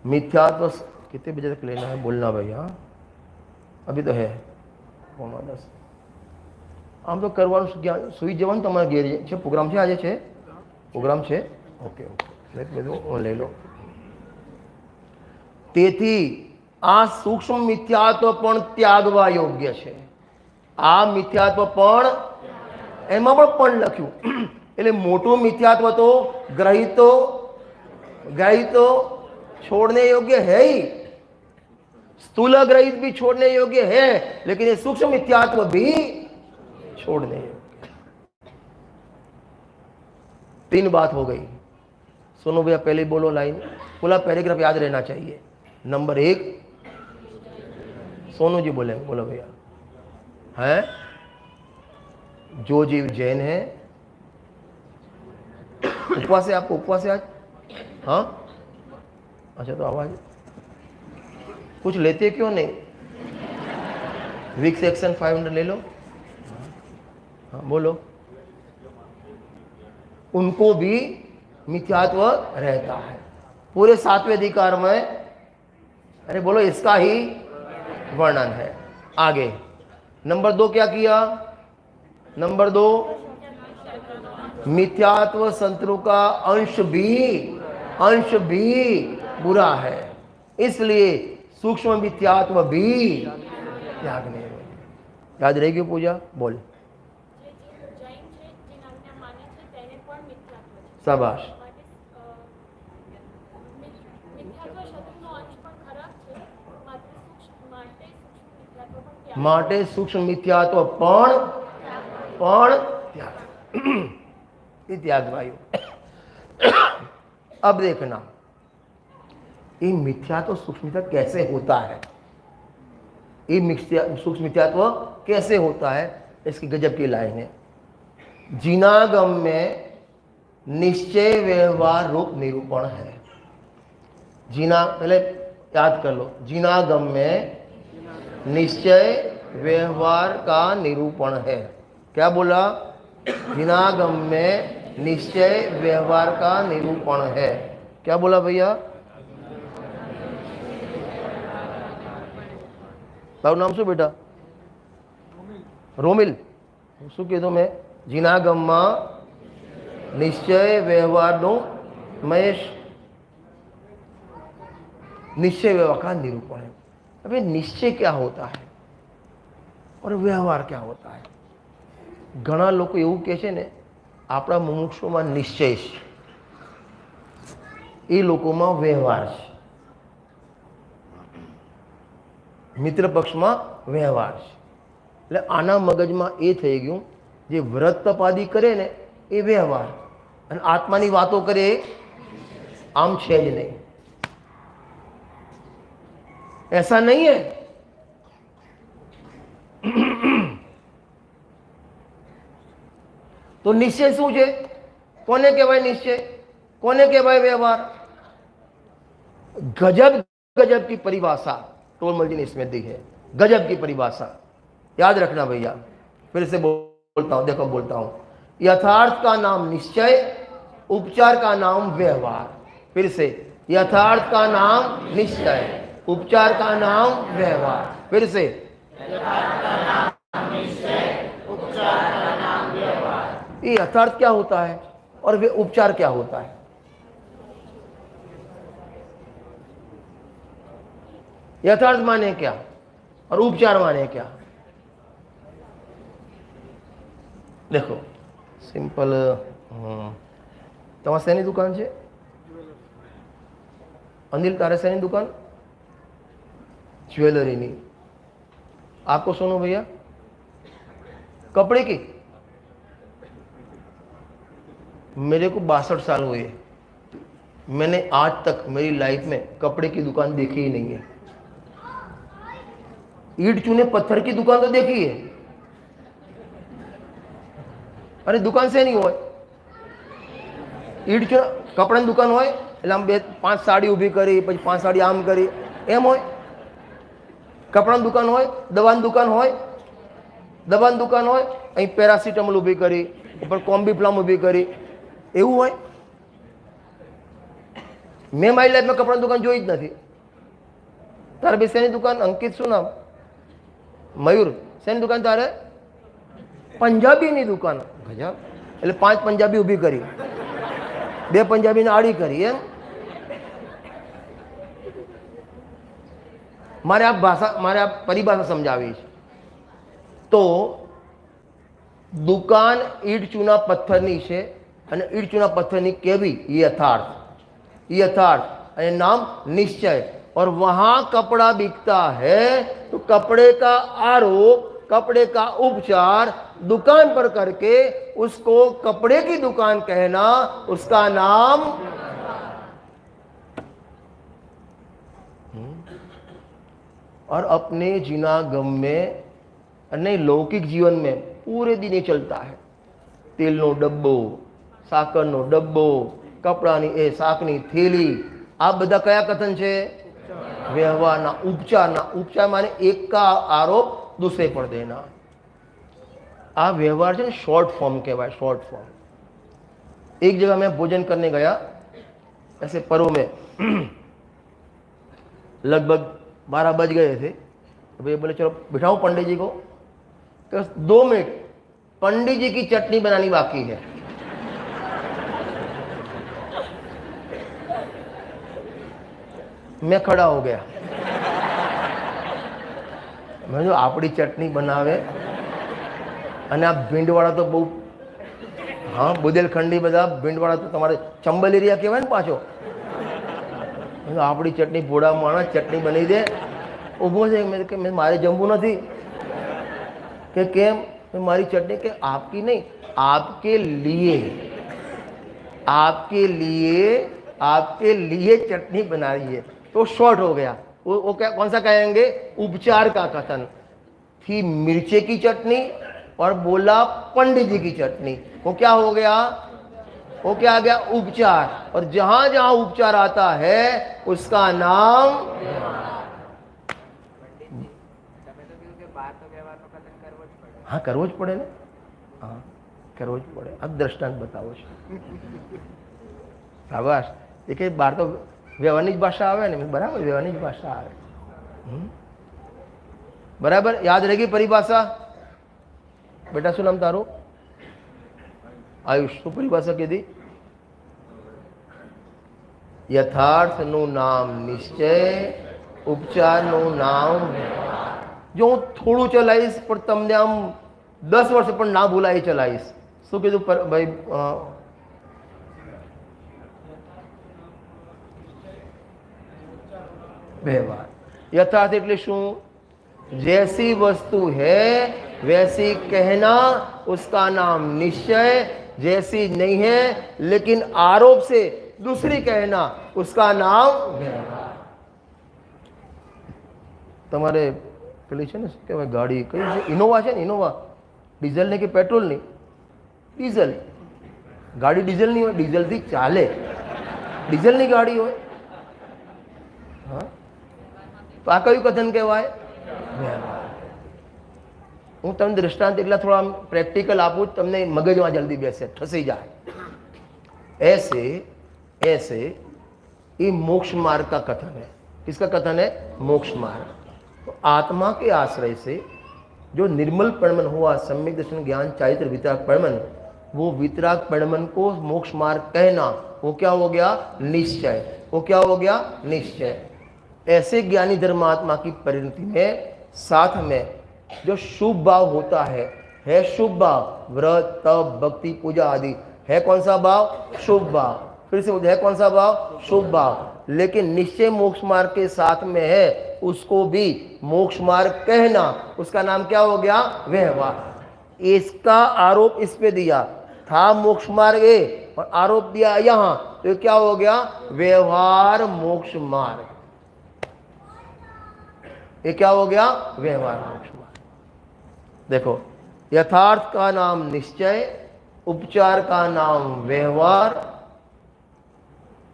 मिथ्यात्व कितने बजे तक लेना है बोलना भाई? हाँ, अभी तो है 9:10. આમ તો કરવાનું સુઈ જવાનું તમારે ઘેર છે. પ્રોગ્રામ છે આજે? છે પ્રોગ્રામ છે. ઓકે ઓકે, બધું લઈ લો. તેથી આ સૂક્ષ્મ મિથ્યાત્વ પણ ત્યાગવા યોગ્ય છે. આ મિથ્યાત્વ પણ, એમાં પણ લખ્યું. એટલે મોટું મિથ્યાત્વ તો ग्रहितो छोड़ने योग्य है ही, स्थूल ग्रहित भी छोड़ने योग्य है, लेकिन ये सूक्ष्म मिथ्यात्व भी छोड़ने योग्य. 3 बात हो गई. सुनो भैया, पहले बोलो लाइन, पूरा पैराग्राफ याद रहना चाहिए. नंबर 1, सोनू जी बोले, बोलो भैया. है जो जीव जैन है, उपवास है आपको? उपवास है आज? हाँ अच्छा, तो आवाज कुछ लेते क्यों नहीं? वीक सेक्शन 500 ले लो। हाँ बोलो। उनको भी मिथ्यात्व रहता है पूरे 7वें अधिकार में। अरे बोलो, इसका ही वर्णन है। आगे नंबर 2 क्या किया? नंबर 2, मिथ्यात्व शत्रु का अंश भी बुरा है, इसलिए सूक्ष्म मिथ्यात्व भी त्यागने। याद रहेगी पूजा? बोल। शाबाश। માટે સૂક્ષ્મ મિથ્યાત્વ પણ त्याग। ये त्याग भाई। अब देखना ये मिथ्यात्व सूक्ष्म मिथ्यात्व कैसे होता है। ये सूक्ष्म मिथ्यात्व कैसे होता है, इसकी गजब की लाइन है। जिनागम में निश्चय व्यवहार रूप निरूपण है। जीना पहले याद कर लो। जिनागम में निश्चय व्यवहार का निरूपण है। क्या बोला? जिनागम में निश्चय व्यवहार का निरूपण है। क्या बोला भैया? तारू नाम शू बेटा? रोमिल। शू कीधुं मैं? जिनागम में निश्चय व्यवहार नो महेश निश्चय व्यवहार का निरूपण है। अबे निश्चय क्या होता है और व्यवहार क्या होता है? घણા લોકો એવું કહે છે ને, આપણા મુમુક્ષુમાં નિશ્ચય છે, એ લોકોમાં વ્યવહાર છે, મિત્ર પક્ષમાં વ્યવહાર છે। એટલે આના મગજમાં એ થઈ ગયું, જે વ્રત તપાદી કરે ને એ વ્યવહાર, અને આત્માની વાતો કરે આમ છે જ નહીં। ऐसा नहीं है। तो निश्चय शू है? कोने कहवाय निश्चय, कोने कहवाय व्यवहार? गजब गजब की परिभाषा टोलमल ने इसमें दी है। गजब की परिभाषा याद रखना भैया। फिर से बोलता हूं, देखो बोलता हूं। यथार्थ का नाम निश्चय, उपचार का नाम व्यवहार। फिर से, यथार्थ का नाम निश्चय, उपचार का नाम व्यवहार। फिर से, ये यथार्थ क्या होता है और वे उपचार क्या होता है? यथार्थ माने क्या और उपचार माने क्या? देखो सिंपल। તમારે શેની દુકાન છે? અનિલ, તારે શેની દુકાન? ज्वेलरी नहीं। आपको सुनो भैया, कपड़े की। मेरे को 62 साल हुए, मैंने आज तक मेरी लाइफ में कपड़े की दुकान देखी ही नहीं है। ईंट चूने पत्थर की दुकान तो देखी है। अरे दुकान से नहीं हो, ईंट चूना कपड़ा की दुकान हो, आम 5 साड़ी उभी करी, પછી 5 साड़ी आम करी, एम हो। कपड़ा दुकान हो, दवा दुकान हो, दवा दुकान हो, अहीं पेरासिटामोल उभी करी, ऊपर कॉम्बीफ्लाम उभी करी, एवं हो। मैं मारी लाइफ में कपड़ा दुकान जोई ज नथी। तारे भाई शेनी दुकान? अंकित शू नाम? मयूर। शेनी दुकान तारे? पंजाबी नी दुकान। गजब। એટલે 5 पंजाबी उभी करी, 2 पंजाबी ने आड़ी करी एम। मारे आप भाषा, मारे आप परिभाषा समझावी। तो दुकान ईट चूना पत्थरनी छे अने ईट चूना पत्थरनी केवी? यथार्थ। यथार्थ अने नाम निश्चय। और वहां कपड़ा बिकता है तो कपड़े का आरोप, कपड़े का उपचार दुकान पर करके उसको कपड़े की दुकान कहना, उसका नाम। और अपने जिनागम में नहीं, लौकिक जीवन में पूरे दिन ही चलता है। तेल नो डब्बो, साकर नो डब्बो, કપડાની એ શાકની થેલી, આ બધા કયા કથન છે? વ્યવહારના, ઉપચારના. ઉપચાર માने एक का आरोप दूसरे पर देना. આ વ્યવહાર છે ને शॉर्ट फॉर्म કહેવાય, शॉर्ट फॉर्म. एक जगह मैं भोजन करने गया ऐसे पर्व में, लगभग 12 बज गए थे. तो भैया बोले चलो बिठाओ पंडित जी को. तो 2 मिनट, पंडित जी की चटनी बनानी बाकी है. मैं खड़ा हो गया. मैं जो आपड़ी चटनी बनावे અને આ ભીંડવાળા તો બહુ, હા બુદેલખંડી બધા ભીંડવાળા તો તમારે ચંબલ એરિયા કહેવાય ને પાછો. આપણી ચટણી ભોળા માણસ ચટણી બની દે. ઊભો છે કે મારે જમવું નથી. કે કેમ? મારી ચટણી કે આપકી નહીં, आपके लिए, आपके लिए, आपके लिए चटनी बना रही है. तो शॉर्ट हो गया. वो क्या, कौन सा कहेंगे? उपचार का कथन. थी मिर्चे की चटनी और बोला पंडित जी की चटनी. वो क्या हो गया? वो क्या आ गया? उपचार. और जहां जहां उपचार आता है उसका नाम. हाँ करवो ज पड़े ने. हाँ करवो ज पड़े. अब दृष्टांत बताવો છો. શાબાશ. એ કે બહાર તો વ્યવહારની જ ભાષા આવે ને. બરાબર, વ્યવહારની જ ભાષા આવે. બરાબર, યાદ रहेगी परिभाषा. बेटा શું નામ તારું? આયુષ. શું પરિભાષા કીધી? યથાર્થનું નામ નિશ્ચય, ઉપચારનું નામ. જો હું થોડું ચલાવીશ પણ તમને આમ 10 વર્ષ પણ ના ભૂલાય ચલાવીશ. શું કીધું ભાઈ? व्यवहार. यथार्थ એટલે શું? जैसी वस्तु है वैसी कहना, उसका नाम निश्चय. जैसी नहीं है लेकिन आरोप से दूसरी कहना, उसका नाम व्यवहार. તમારે પેલી છે ને શું કહેવાય ગાડી, કઈ છે? ઇનોવા છે ને? ઇનોવા ડીઝલ ને કે પેટ્રોલ ની? ડીઝલ. ગાડી ડીઝલ ની હોય, ડીઝલ થી ચાલે. ડીઝલ ની ગાડી હોય. હા, તો આ કયું કથન કહેવાય? હું તમને દૃષ્ટાંત એટલા થોડા પ્રેક્ટિકલ આપું, તમને મગજમાં જલ્દી બેસે, ઠસી જાય. ऐसे ऐसे ये मोक्ष मार्ग का कथन है. किसका कथन है? मोक्ष मार्ग. तो आत्मा के आश्रय से जो निर्मल परिमन हुआ, सम्यक दर्शन ज्ञान चारित्र वितराग परिमन, वो वितराग परिमन को मोक्ष मार्ग कहना, वो क्या हो गया? निश्चय. वो क्या हो गया? निश्चय. ऐसे ज्ञानी धर्मात्मा की परिणति में साथ में जो शुभ भाव होता है शुभ भाव. व्रत, तप, भक्ति, पूजा आदि है कौन सा भाव? शुभ भाव. फिर से है कौन सा भाव? शुभ भाव. लेकिन निश्चय मोक्ष मार्ग के साथ में है, उसको भी मोक्ष मार्ग कहना, उसका नाम क्या हो गया? व्यवहार. इसका आरोप इस पे दिया था मोक्ष मार्ग ए, और आरोप दिया यहां, तो क्या हो गया? व्यवहार मोक्ष मार्ग. ये क्या हो गया? व्यवहार मोक्ष मार्ग. देखो, यथार्थ का नाम निश्चय, उपचार का नाम व्यवहार,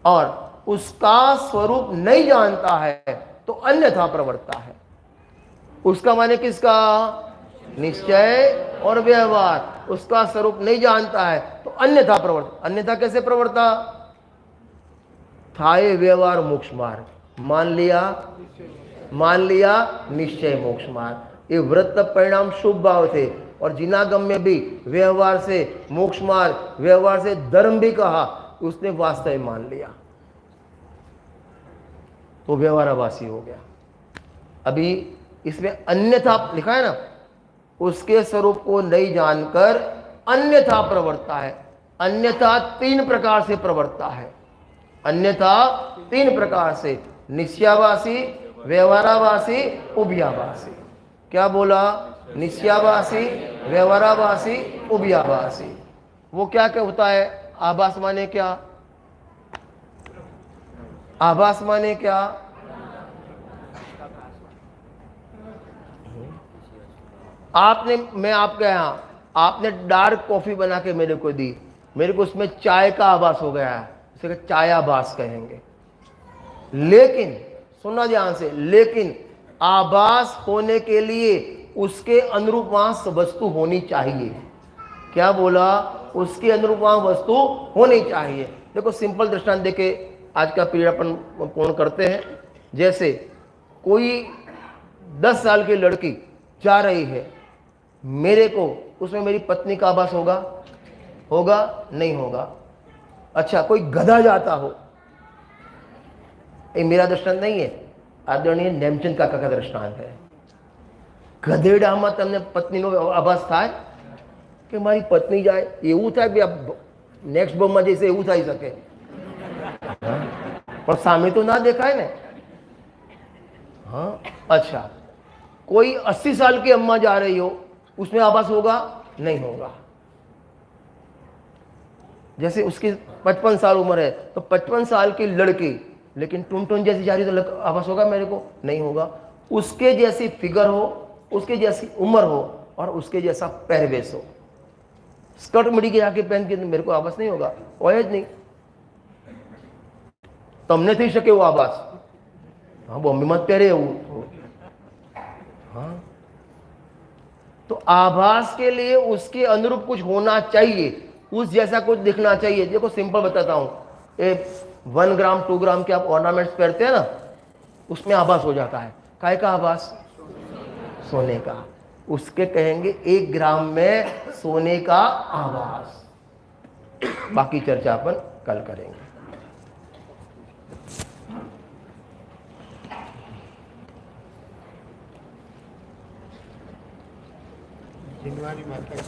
और उसका स्वरूप नहीं जानता है तो अन्यथा प्रवर्तता है. उसका माने किसका? निश्चय और व्यवहार. उसका स्वरूप नहीं जानता है तो अन्यथा प्रवर्त. अन्यथा कैसे प्रवर्ता? था ये व्यवहार मोक्ष मार्ग. मान लिया निश्चय मोक्ष मार्ग. ये व्रत परिणाम शुभ भाव थे, और जिनागम में भी व्यवहार से मोक्ष मार्ग, व्यवहार से धर्म भी कहा, उसने वास्तव मान लिया तो व्यवहारवासी हो गया. अभी इसमें अन्यथा लिखा है ना, उसके स्वरूप को नहीं जानकर अन्यथा प्रवर्तता है. अन्यथा 3 प्रकार से प्रवर्तता है. अन्यथा 3 प्रकार से: निश्चयावासी, व्यवहारावासी, उभयावासी. क्या बोला? निश्चयावासी, व्यवहारावासी, उभयावासी. वो क्या क्या होता है? आभास माने क्या? आभास माने क्या? आपने, मैं आपके यहाँ आपने डार्क कॉफी बना के मेरे को दी, मेरे को उसमें चाय का आभास हो गया है. उसे छायाभास कहेंगे। लेकिन सुनना ध्यान से, लेकिन आभास होने के लिए उसके अनुरूप वहां वस्तु होनी चाहिए। क्या बोला? उसके अनुरूप वहां वस्तु होनी चाहिए। देखो सिंपल दृष्टांत देके आज का पीरियड अपन पूर्ण करते हैं। जैसे कोई 10 साल की लड़की जा रही है मेरे को, उसमें मेरी पत्नी का आभास होगा? होगा? नहीं होगा। अच्छा, कोई गधा जाता हो, ये मेरा दृष्टांत नहीं है, आदरणीय नेमचंद काका का दृष्टांत है। ગધેડામાં તમને પત્નીનો આભાસ થાય કે મારી પત્ની જાય? એવું થાય કે નેક્સ્ટ બમમાં જઈશે એવું થઈ શકે, પણ સામે તો ના દેખાય ને। हाँ, अच्छा, कोई 80 साल की अम्मा जा रही हो, उसमें आभास होगा? नहीं होगा। जैसे उसकी 55 साल उम्र है तो 55 साल की लड़की लेकिन टुन जैसी जा रही तो आभास होगा मेरे को? नहीं होगा। उसके जैसी फिगर हो, उसके जैसी उम्र हो और उसके जैसा पहरवेश हो, स्कर्ट मिडी के जाके पहन के मेरे को आभास नहीं होगा? होय ज नहीं। તમને થઈ શકે એવો આભાસ? हाँ, बॉम्बे मत પહેરે એવું। हाँ, तो आभास के लिए उसके अनुरूप कुछ होना चाहिए, उस जैसा कुछ दिखना चाहिए। देखो सिंपल बताता हूं, 1 ग्राम 2 ग्राम के आप ऑर्नामेंट्स पहनते हैं ना, उसमें आभास हो जाता है। काय का आभास? सोने का। उसके कहेंगे 1 ग्राम में सोने का आभास। बाकी चर्चा अपन कल करेंगे। जिनवारी माता की